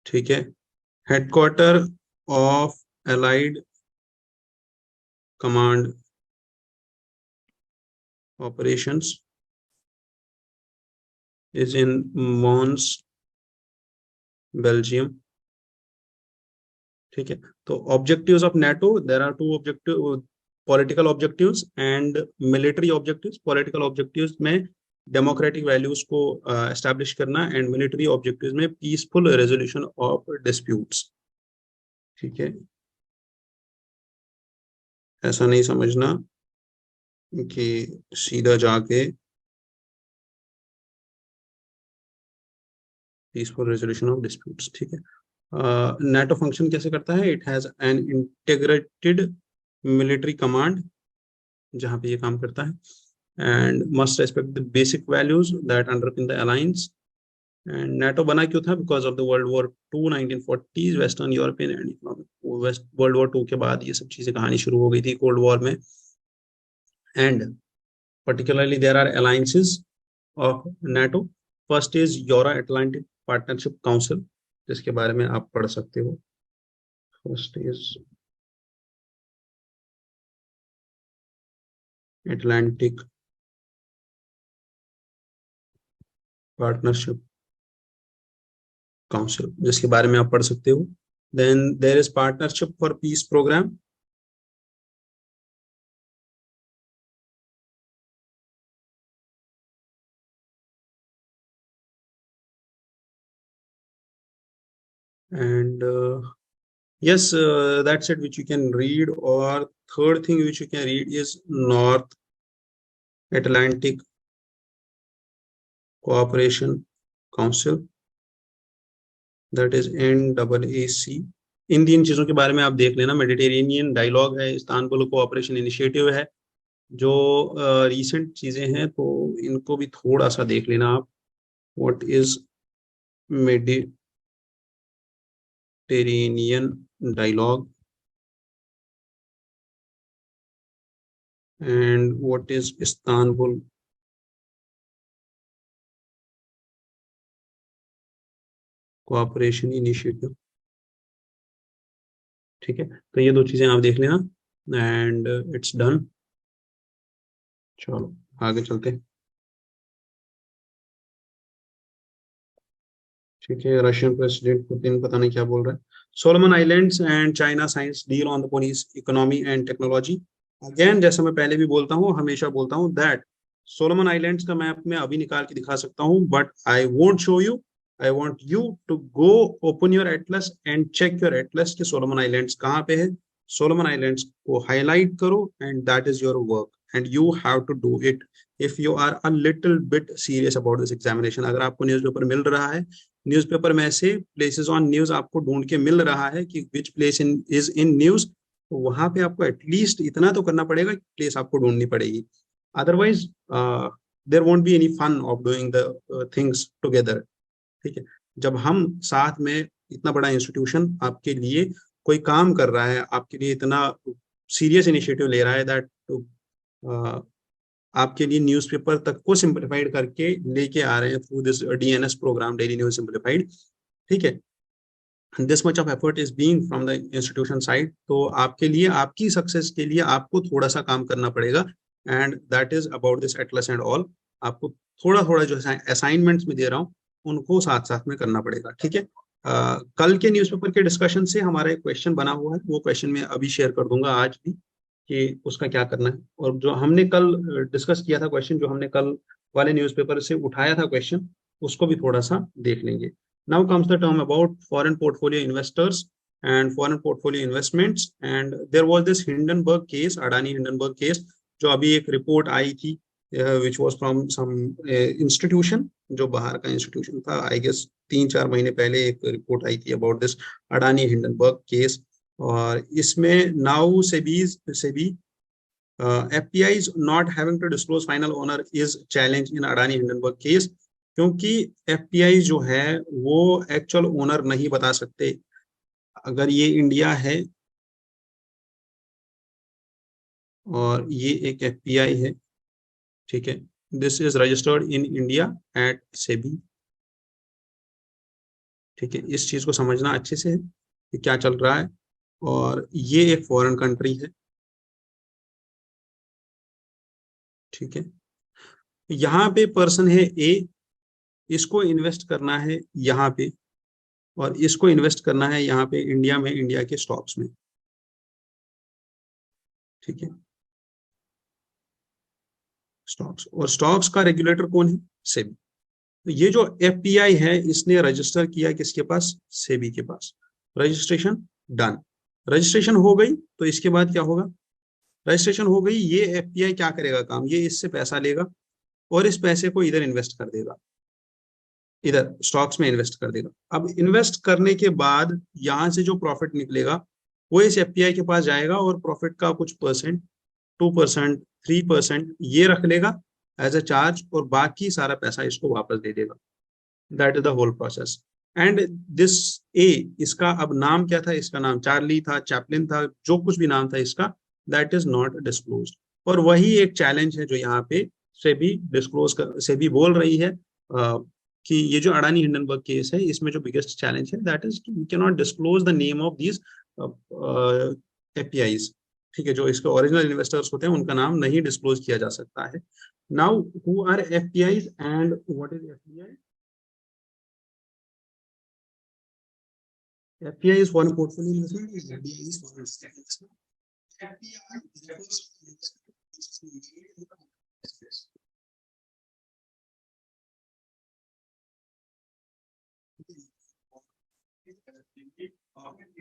[SPEAKER 1] ठीक है. Headquarter of allied command operations is in Mons, Belgium, ठीक है. तो objectives of NATO, there are 2 objective, political objectives and military objectives. Political objectives में डेमोक्रेटिक वैल्यूज को एस्टैब्लिश करना, एंड मिलिट्री ऑब्जेक्टिव्स में पीसफुल रेजोल्यूशन ऑफ डिस्प्यूट्स, ठीक है. ऐसा नहीं समझना कि सीधा जाके पीसफुल रेजोल्यूशन ऑफ डिस्प्यूट्स, ठीक है. NATO फंक्शन कैसे करता है? It has an integrated military command, जहां पे ये काम करता है, and must respect the basic values that underpin the alliance. And NATO बना क्यों था? Because of the world war 2 1940s, western European and economic west. World war 2 के बाद ये सब चीजें कहानी शुरू हो गई थी कोल्ड वॉर में, and particularly there are alliances of NATO. First is Euro Atlantic Partnership Council, जिसके बारे में आप पढ़ सकते हो. First is Atlantic Partnership Council, जिसके बारे में आप पढ़ सकते हो. Then there is Partnership for Peace Program. And yes, that's it, which you can read. Or third thing which you can read is North Atlantic Cooperation Council, that is NAAC. इन 3 चीजों के बारे में आप देख लेना. मेडिटेरेनियन डायलॉग है, Istanbul cooperation initiative है, जो रीसेंट चीजें हैं, तो इनको भी थोड़ा सा देख लेना आप. What is Mediterranean dialogue and what is Istanbul cooperation initiative, ठीक है. तो ये 2 चीजें आप देख लेना, एंड इट्स डन. चलो आगे चलते हैं. ठीक है, रशियन प्रेसिडेंट पुतिन पता नहीं क्या बोल रहा है। Solomon Islands and China science deal on the police economy and technology. Again, जैसे मैं पहले भी बोलता हूँ, हमेशा बोलता हूँ दैट सोलोमन आइलैंड्स का मैप मैं अभी निकाल के दिखा सकता हूँ, but I won't show you. I want you to go open your atlas and check your atlas कि सोलोमन आइलैंड्स कहाँ पे है। सोलोमन आइलैंड्स को हाईलाइट करो and that is your work and you have to do it if you are a little bit serious about this examination. अगर आपको newspaper मिल रहा है, न्यूज़पेपर में से प्लेसेस ऑन न्यूज आपको ढूंढ के मिल रहा है कि which place in is in news, तो वहां पे आपको एटलीस्ट इतना तो करना पड़ेगा कि प्लेस आपको ढूंढनी पड़ेगी। Otherwise there won't be any fun of doing the things together. ठीक है, जब हम साथ में, इतना बड़ा इंस्टीट्यूशन आपके लिए कोई काम कर रहा है, आपके लिए इतना सीरियस इनिशिएटिव ले रहा है दैट आपके लिए न्यूज़पेपर तक को सिंप्लीफाइड करके लेके आ रहे हैं through this DNS program, daily news simplified. ठीक है, this much of effort is being from the institution side, तो आपके लिए, आपकी सक्सेस के लिए आपको थोड़ा सा काम करना पड़ेगा and that is about this Atlas and all. आपको थोड़ा थोड़ा जो असाइनमेंट्स में दे रहा हूँ उनको साथ साथ में करना पड़ेगा। ठीक है, कल के न्यूज़पेपर के डिस्कशन से हमारा एक क्वेश्चन बना हुआ है, वो क्वेश्चन मैं अभी शेयर कर दूंगा आज भी कि उसका क्या करना है। और जो हमने कल डिस्कस किया था क्वेश्चन, जो हमने कल वाले न्यूज़पेपर से उठाया था क्वेश्चन, उसको भी थोड़ा सा देख लेंगे। Now comes the term about foreign portfolio investors and foreign portfolio investments, and there was this Hindenburg case, Adani Hindenburg case, जो अभी एक रिपोर्ट आई थी which was from some institution, जो बाहर का इंस्टीट्यूशन था। आई गेस 3-4 महीने पहले एक रिपोर्ट आई थी about this Adani Hindenburg case. और इसमें now SEBI FPI not having to disclose final owner is challenge in Adani Hindenburg case, क्योंकि FPI जो है वो एक्चुअल ओनर नहीं बता सकते। अगर ये इंडिया है और ये एक FPI है, ठीक है, this is registered in India at SEBI. ठीक है, इस चीज को समझना अच्छे से है कि क्या चल रहा है। और ये एक फॉरेन कंट्री है। ठीक है, यहाँ पे पर्सन है ए, इसको इन्वेस्ट करना है यहाँ पे, और इसको इन्वेस्ट करना है यहाँ पे इंडिया में, इंडिया के स्टॉक्स में। ठीक है, स्टॉक्स, और स्टॉक्स का रेगुलेटर कौन है? सेबी। तो ये जो एफपीआई है, इसने रजिस्टर किया किसके पास? सेबी के पास। Registration done. रजिस्ट्रेशन हो गई तो इसके बाद क्या होगा? रजिस्ट्रेशन हो गई, ये एफपीआई क्या करेगा काम? ये इससे पैसा लेगा और इस पैसे को इधर इन्वेस्ट कर देगा, इधर स्टॉक्स में इन्वेस्ट कर देगा। अब इन्वेस्ट करने के बाद यहां से जो प्रॉफिट निकलेगा वो इस एफपीआई के पास जाएगा और प्रॉफिट का कुछ परसेंट, 2%, 3% ये रख लेगा एज अ चार्ज, और बाकी सारा पैसा इसको वापस दे देगा। That is the whole process. And this a, इसका अब नाम क्या था? इसका नाम चार्ली था, चैपलिन था, जो कुछ भी नाम था इसका, दैट इज नॉट डिस्क्लोज। और वही एक चैलेंज है जो यहाँ पे सेबी डिस्क्लोज कर, सेबी बोल रही है कि ये जो अडानी हिंडनबर्ग केस है, इसमें जो बिगेस्ट चैलेंज है दैट इज कि we can not disclose the name of these APIs. ठीक है, जो इसके ओरिजिनल इन्वेस्टर्स होते हैं उनका नाम नहीं डिस्क्लोज किया जा सकता है। Now who are FPIs and what is FPI? FPI is foreign portfolio investment, is FDI is foreign investment. FPI refers to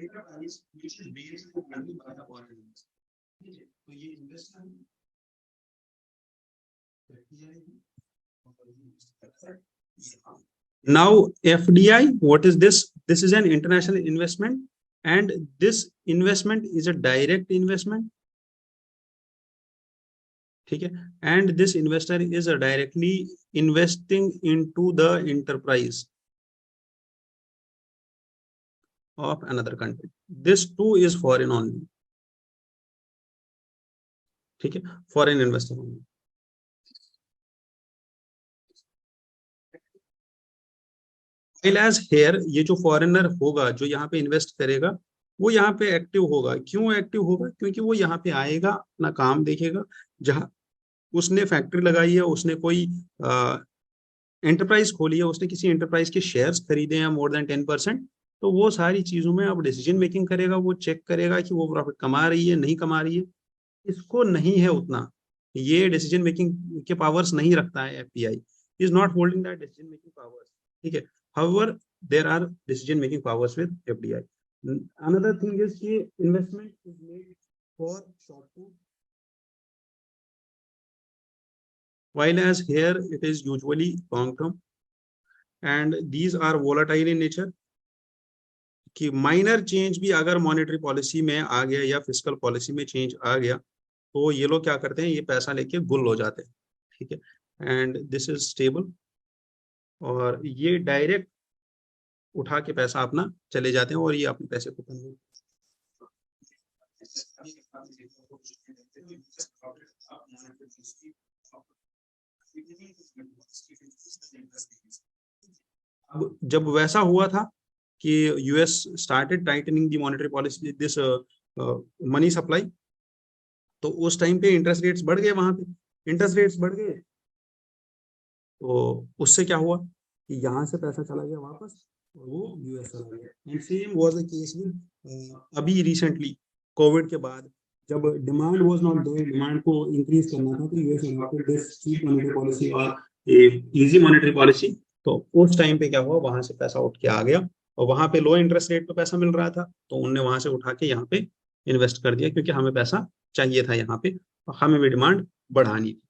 [SPEAKER 1] enterprise which is based on money by the foreign investment. ठीक है, तो ये investment now FDI, what is this? This is an international investment, and this investment is a direct investment. ठीक है, and this investor is directly investing into the enterprise of another country. This too is foreign only. ठीक है, foreign investor only. As here, ये जो foreigner होगा जो यहाँ पे इन्वेस्ट करेगा, वो यहाँ पे एक्टिव होगा। क्यों एक्टिव होगा? क्योंकि वो यहाँ पे आएगा, अपना काम देखेगा। जहाँ उसने फैक्ट्री लगाई है, उसने कोई एंटरप्राइज खोली है, उसने किसी एंटरप्राइज के शेयर्स खरीदे हैं मोर देन 10%, तो वो सारी चीजों में अब डिसीजन मेकिंग करेगा, वो चेक करेगा कि वो प्रॉफिट कमा रही है नहीं कमा रही है। इसको नहीं है उतना, ये डिसीजन मेकिंग के पावर्स नहीं रखता है। FPI is not holding that decision making powers, ठीक है। However there are decision making powers with FDI. Another thing is कि investment is made for short term, while as here it is usually long term, and these are volatile in nature। कि minor change भी अगर monetary policy में आ गया या fiscal policy में change आ गया, तो ये लोग क्या करते हैं, ये पैसा लेके गुल हो जाते हैं, ठीक है। एंड दिस इज स्टेबल, और ये डायरेक्ट उठा के पैसा अपना चले जाते हैं और ये अपने पैसे को अब जब वैसा हुआ था कि US started tightening the monetary policy, this money supply, तो उस टाइम पे इंटरेस्ट रेट्स बढ़ गए, वहां पे इंटरेस्ट रेट्स बढ़ गए, तो उससे क्या हुआ कि यहाँ से पैसा चला गया वापस और वो यूएस चला गया। And same was the case with अभी रिसेंटली कोविड के बाद, जब demand was not there, demand को इंक्रीज करना था, तो US adopted this cheap monetary policy और इजी मॉनेटरी पॉलिसी। तो उस टाइम पे क्या हुआ, वहां से पैसा उठ के आ गया, और वहां पे लो इंटरेस्ट रेट पे पैसा मिल रहा था, तो उनने वहां से उठा के यहाँ पे इन्वेस्ट कर दिया, क्योंकि हमें पैसा चाहिए था यहाँ पे और हमें भी डिमांड बढ़ानी थी।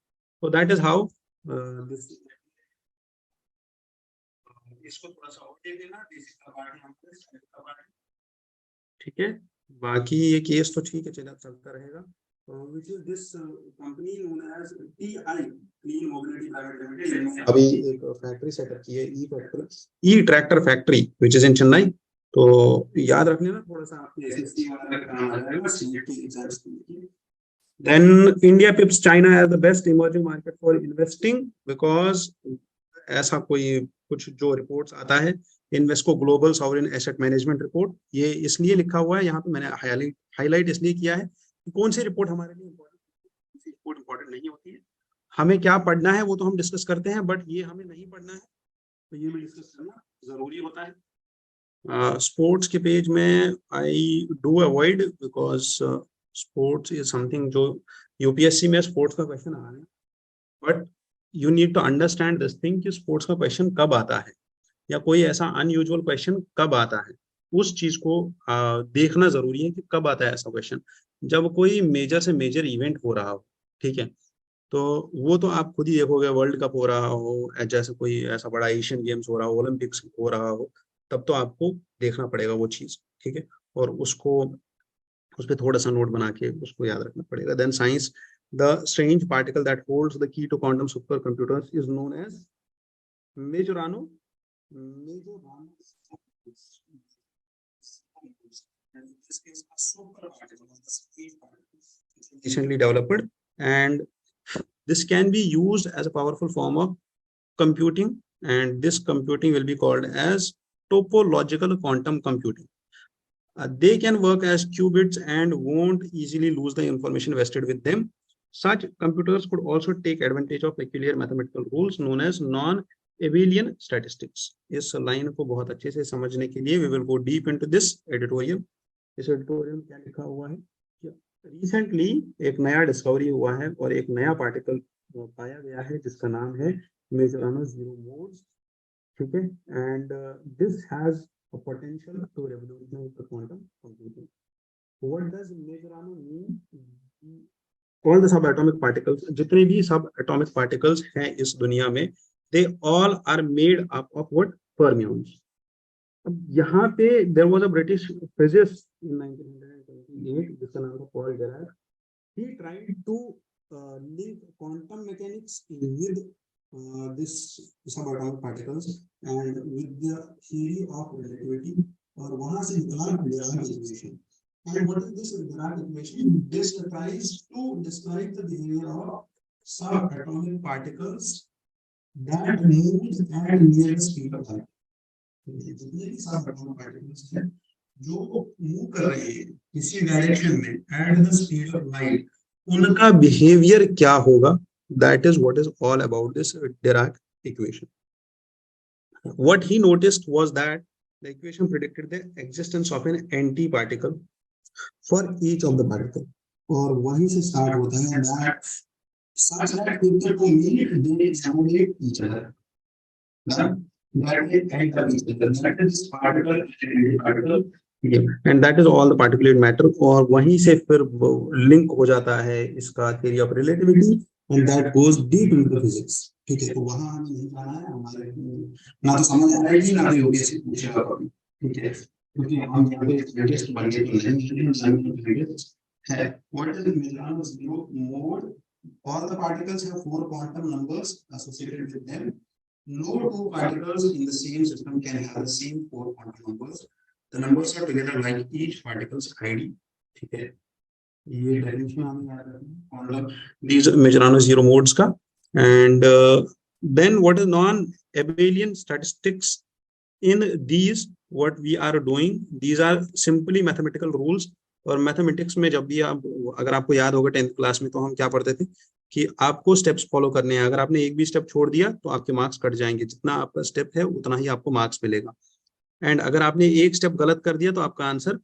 [SPEAKER 1] तो दैट इज हाउ दिस। इसको थोड़ा सा और दे देना, ठीक है। बाकी ये केस तो ठीक है, चला चलता रहेगा। which is this company known as TI, Clean Mobility Private Limited, अभी एक फैक्ट्री सेटअप की है, e factory, e tractor factory which is in Chennai. तो याद रखने ना थोड़ा सा, आपके एसएससी वाला काम आ जाएगा, सीईटी एग्जाम्स के लिए। Then India pips China as the best emerging market for investing because ऐसा कोई कुछ जो रिपोर्ट्स आता है, Invesco global sovereign asset management report, ये इसलिए लिखा हुआ है यहाँ पे, मैंने हाईलाइट इसलिए किया है कि कौन सी रिपोर्ट हमारे लिए इम्पोर्टेंट नहीं होती है। हमें क्या पढ़ना है वो तो हम डिस्कस करते हैं, बट ये हमें नहीं पढ़ना है, तो ये भी डिस्कस करना जरूरी होता है। स्पोर्ट्स के पेज में I do avoid, because sports is something जो यूपीएससी में स्पोर्ट्स का क्वेश्चन आ रहा है, but you need to understand this thing कि स्पोर्ट्स का क्वेश्चन कब आता है या कोई ऐसा अनयूजुअल क्वेश्चन कब आता है, उस चीज को देखना जरूरी है कि कब आता है ऐसा क्वेश्चन। जब कोई मेजर से मेजर इवेंट हो रहा हो, ठीक है, तो वो तो आप खुद ही देखोगे, वर्ल्ड कप हो रहा हो, जैसे कोई ऐसा बड़ा एशियन गेम्स हो रहा हो, ओलंपिक्स हो रहा हो, तब तो आपको देखना पड़ेगा वो चीज, ठीक है, और उसको उस पर थोड़ा सा नोट बना के उसको याद रखना पड़ेगा। Then science, the strange particle that holds the key to quantum super computers is known as Majorana recently developed, and this can be used as a powerful form of computing, and this computing will be called as topological quantum computing. They can work as qubits and won't easily lose the information vested with them. Such computers could also take advantage of peculiar mathematical rules known as non-abelian statistics. इस line को बहुत अच्छे से समझने के लिए we will go deep into this editorial. इस editorial में क्या लिखा हुआ है, रिसेंटली एक नया डिस्कवरी हुआ है और एक नया पार्टिकल पाया गया है जिसका नाम है मेजोरानो जीरो मोड्स, ठीक है, and this has a potential to revolutionize the quantum computing. What does Majorano mean? All the subatomic particles, जितने भी subatomic particles हैं इस दुनिया में, they all are made up of what? Fermions. अब यहाँ पे there was a British physicist in 1928 जिसका नाम था Paul Dirac. He tried to link quantum mechanics with this subatomic particles and with the theory of relativity, और वहां से निकला Dirac equation. And what is this Dirac equation? This tries to describe the behavior of subatomic particles that move at near the speed of light. जितने भी subatomic particles हैं जो move कर रहे हैं किसी डायरेक्शन में at the speed of light, उनका बिहेवियर क्या होगा, that is what is all about this Dirac equation. What he noticed was that the equation predicted the existence of an anti-particle for each of the particle. और वहीं से start होता है that such that if the two meet, they accommodate each other. That they enter each other. That is particle and anti-particle. And that is all the particulate matter, और वहीं से फिर link हो जाता है इसका theory of relativity, and that goes deep into the physics. ठीक है, तो वहां हमें नहीं जाना है, हमारे ना तो समझ आ रहा है ना तो यूपीएससी पूछेगा कभी। ठीक है, क्योंकि हम यहाँ पे लेटेस्ट बन के तो नहीं है। What is Majorano's zero mode? All the particles have four quantum numbers associated with them. No two particles in the same system can have the same four quantum numbers. The numbers are together like each particle's ID. ठीक है, ये definition हमें याद रखना मतलब these Majorano zero modes का। And then what is non-abelian statistics? In these what we are doing, these are simply mathematical rules। और mathematics में जब भी आप, अगर आपको याद होगा 10th क्लास में, तो हम क्या पढ़ते थे कि आपको स्टेप्स फॉलो करने हैं। अगर आपने एक भी स्टेप छोड़ दिया तो आपके मार्क्स कट जाएंगे, जितना आपका स्टेप है उतना ही आपको मार्क्स मिलेगा। एंड अगर आपने एक स्टेप गलत कर दिया तो आपका आंसर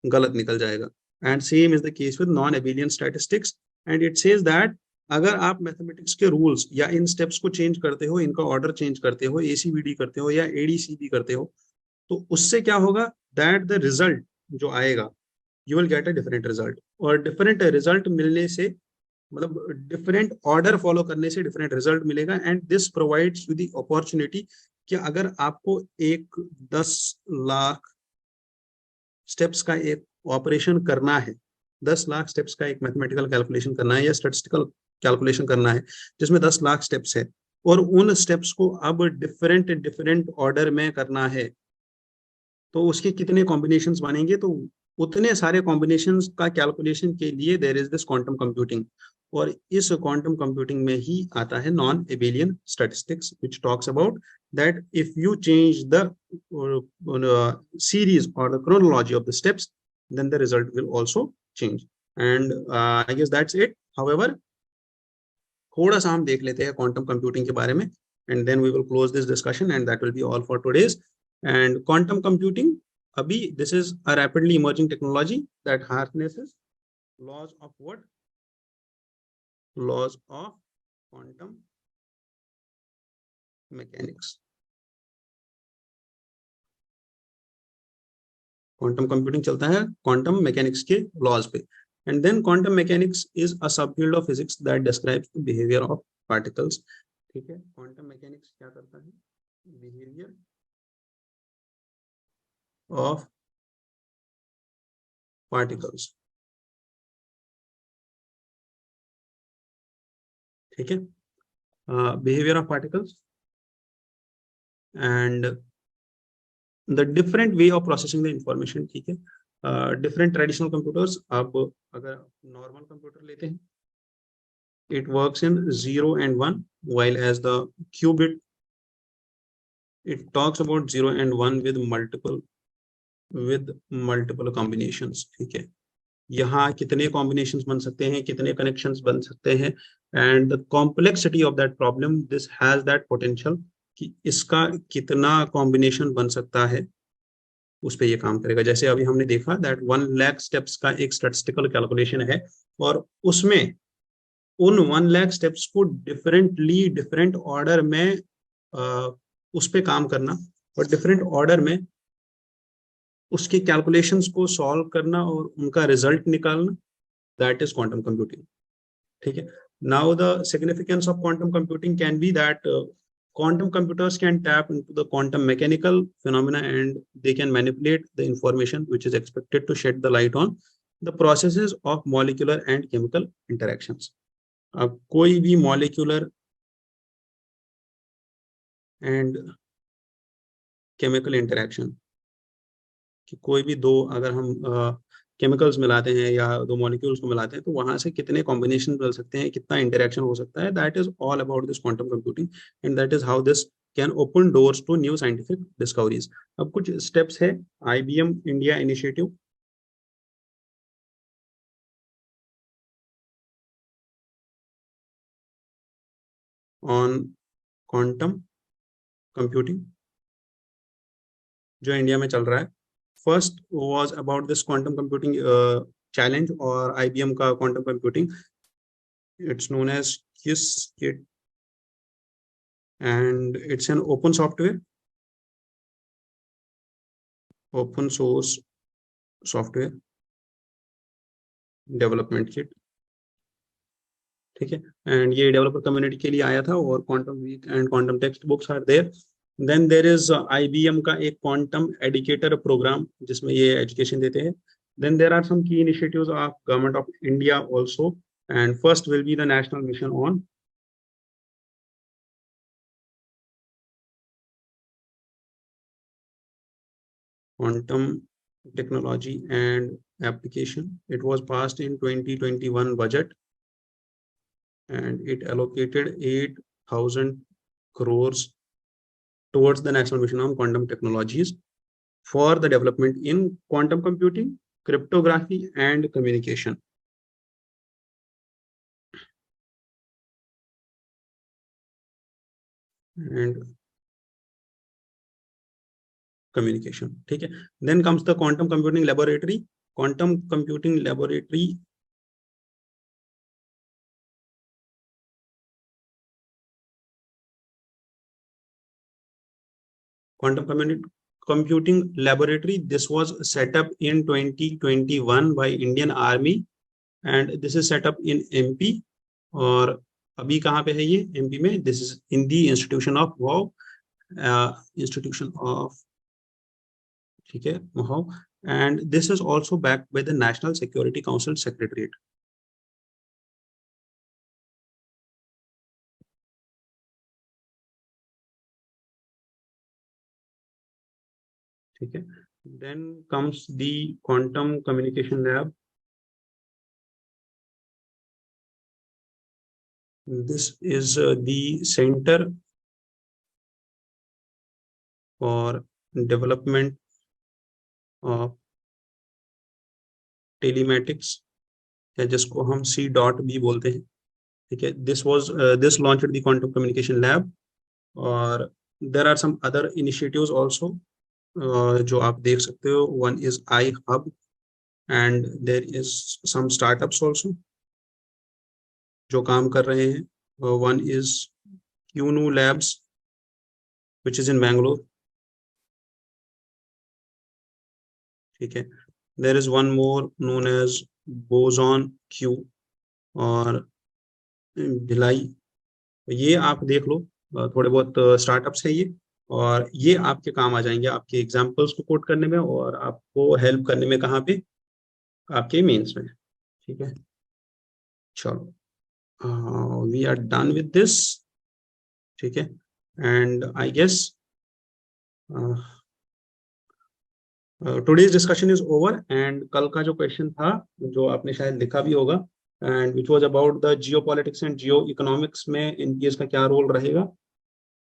[SPEAKER 1] गलत निकल जाएगा। And same is the case with non एबिलियन statistics. And it says that अगर आप मैथमेटिक्स के रूल्स या इन स्टेप्स को चेंज करते हो, इनका ऑर्डर चेंज करते हो, एसीबीडी करते हो या एडीसीबी करते हो, तो उससे क्या होगा, दैट द रिजल्ट जो आएगा, you will get a different result. और डिफरेंट रिजल्ट मिलने से मतलब डिफरेंट ऑर्डर फॉलो करने से डिफरेंट रिजल्ट मिलेगा। And this provides you the opportunity कि अगर आपको एक 10 लाख स्टेप्स का एक ऑपरेशन करना है, 10 लाख स्टेप्स का एक मैथमेटिकल कैलकुलेशन करना है या स्टैटिस्टिकल कैलकुलेशन करना है जिसमें 10 लाख स्टेप्स है, और उन स्टेप्स को अब डिफरेंट डिफरेंट ऑर्डर में करना है, तो उसके कितने कॉम्बिनेशंस बनेंगे, तो उतने सारे कॉम्बिनेशंस का कैलकुलेशन के लिए there is this quantum computing. और इस क्वांटम कंप्यूटिंग में ही आता है non abelian statistics, which talks about that if you change the series or the chronology of the steps, then the result will also change. And I guess that's it. However, थोड़ा सा हम देख लेते हैं क्वांटम कंप्यूटिंग के बारे में, and then we will close this discussion and that will be all for today's. And quantum computing, abhi this is a rapidly emerging technology that harnesses laws of what? Laws of quantum mechanics. Quantum computing चलता है quantum mechanics के laws पे। And then quantum mechanics is a subfield of physics that describes the behaviour of particles. ठीक है, quantum mechanics क्या करता है, behaviour of particles. ठीक है, behaviour of particles and the different way of processing the information. ठीक है, different traditional computers, आप अगर नॉर्मल कंप्यूटर लेते हैं, it works in 0 and 1, while as the qubit it talks about 0 and 1 with multiple combinations। ठीक है, यहाँ कितने कॉम्बिनेशंस बन सकते हैं, कितने कनेक्शंस बन सकते हैं, and the complexity of that problem, this has that potential कि इसका कितना कॉम्बिनेशन बन सकता है, उस पर ये काम करेगा। जैसे अभी हमने देखा दैट 1 लाख स्टेप्स का एक स्टैटिस्टिकल कैलकुलेशन है, और उसमें उन 1 लाख स्टेप्स को डिफरेंटली डिफरेंट ऑर्डर में उस पर काम करना, और डिफरेंट ऑर्डर में उसके कैलकुलेशंस को सॉल्व करना और उनका रिजल्ट निकालना, दैट इज क्वांटम कंप्यूटिंग। ठीक है, now the significance of quantum computing can be that quantum computers can tap into the quantum mechanical phenomena and they can manipulate the information which is expected to shed the light on the processes of molecular and chemical interactions। अब कोई भी molecular and chemical interaction कि कोई भी दो, अगर हम chemicals मिलाते हैं या दो मॉलिक्यूल्स को मिलाते हैं, तो वहां से कितने कॉम्बिनेशन मिल सकते हैं, कितना इंटरेक्शन हो सकता है, that is all about this quantum computing and that is how this can open doors to new scientific discoveries. अब कुछ स्टेप्स है IBM India initiative on quantum computing. जो इंडिया में चल रहा है। First was about this quantum computing challenge और IBM का quantum computing, it's known as kit, and it's an open software, open source software development kit, ठीक है। And ये डेवलपर कम्युनिटी के लिए आया था, और quantum week and quantum text books are there. Then there is IBM का एक क्वांटम एडुकेटर प्रोग्राम जिसमें ये एजुकेशन देते हैं। देन देर आर सम की initiatives of government of India also, and first will be the national mission on quantum technology and application. It was passed in 2021 budget, and it allocated 8,000 crores towards the national mission on quantum technologies for the development in quantum computing, cryptography, and communication. And communication, ठीक है। Then comes the quantum computing laboratory. Quantum computing laboratory quantum computing laboratory, this was set up in 2021 by Indian Army, and this is set up in MP. और अभी कहाँ पे है ये MP में? This is in the institution of wow, institution of, ठीक है, wow, and this is also backed by the National Security Council Secretariat. ठीक है। Then comes the quantum communication lab. This is the center for development of telematics, या जिसको हम C dot भी बोलते हैं, ठीक है। This launched the quantum communication lab, और there are some other initiatives also जो आप देख सकते हो। One is I hub, and there is some startups also जो काम कर रहे हैं। One is QNu labs which is in Bangalore, ठीक है। There is one more known as BosonQ और भिलाई। ये आप देख लो, थोड़े बहुत स्टार्टअप्स है ये, और ये आपके काम आ जाएंगे आपके एग्जाम्पल्स को कोट करने में और आपको हेल्प करने में, कहाँ पे? आपके मेंस में, ठीक है। चलो, we are done with this, ठीक है। And I guess today's discussion is over. And कल का जो क्वेश्चन था, जो आपने शायद लिखा भी होगा, and which was about the Jio politics and Jio economics में इनकेस का क्या रोल रहेगा।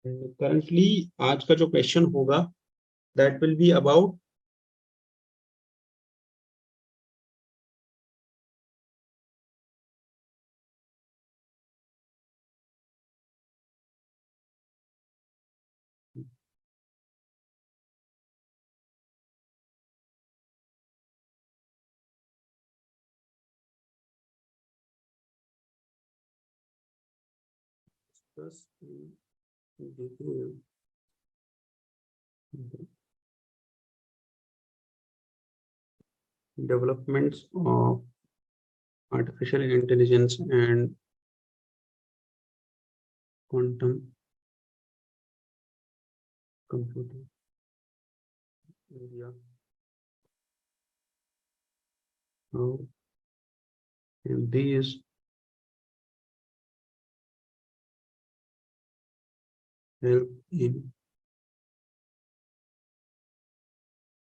[SPEAKER 1] करंटली आज का जो क्वेश्चन होगा, that will be about developments of artificial intelligence and quantum computing in India. How can these help in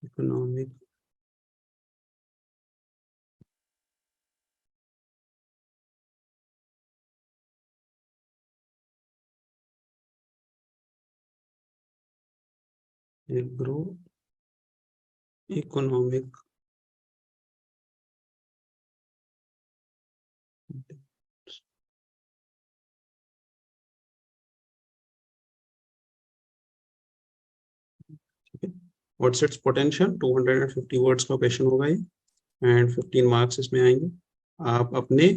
[SPEAKER 1] economic grow economic what's it's potential, 250 words का question होगा ये एंड 15 मार्क्स इसमें आएंगे। आप अपने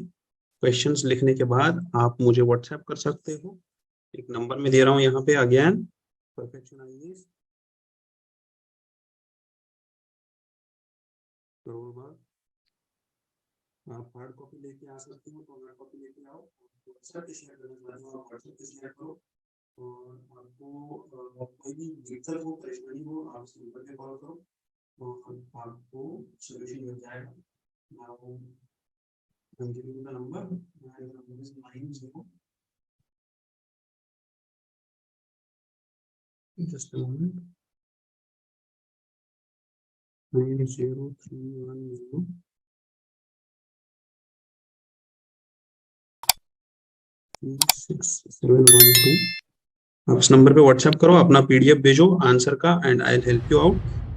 [SPEAKER 1] क्वेश्चंस लिखने के बाद आप मुझे व्हाट्सएप कर सकते हो, एक नंबर में दे रहा हूँ यहाँ पे अगेन, परफेक्शन आईएएस करोड़ बार। आप हार्ड कॉपी लेके आ सकते हो तो हार्ड कॉपी लेके आओ, व्हाट्सएप पे शेयर करना चाहते हो आप व्हाट्सएप पे शेयर करो, और आपको कोई भी दिक्कत हो परेशानी हो आप इस नंबर पे कॉल करो और आपको सोल्यूशन मिल जाएगा। Now, I'm giving you the number, and the number is 90. Just a moment. 90310 3712। आप इस नंबर पे व्हाट्सएप करो, अपना पीडीएफ भेजो आंसर का and I will help you out.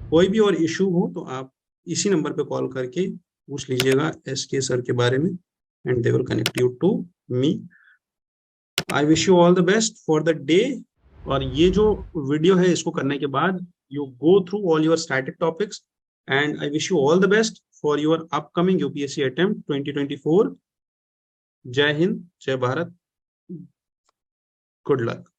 [SPEAKER 1] कोई भी और इशू हो तो आप इसी नंबर पे कॉल करके पूछ लीजिएगा एसके सर के बारे में and they will connect you to me. I wish you all the best for the day. और ये जो वीडियो है इसको करने के बाद you go through all your static topics and I wish you all the best for your upcoming UPSC attempt 2024। जय हिंद, जय भारत, गुड लक।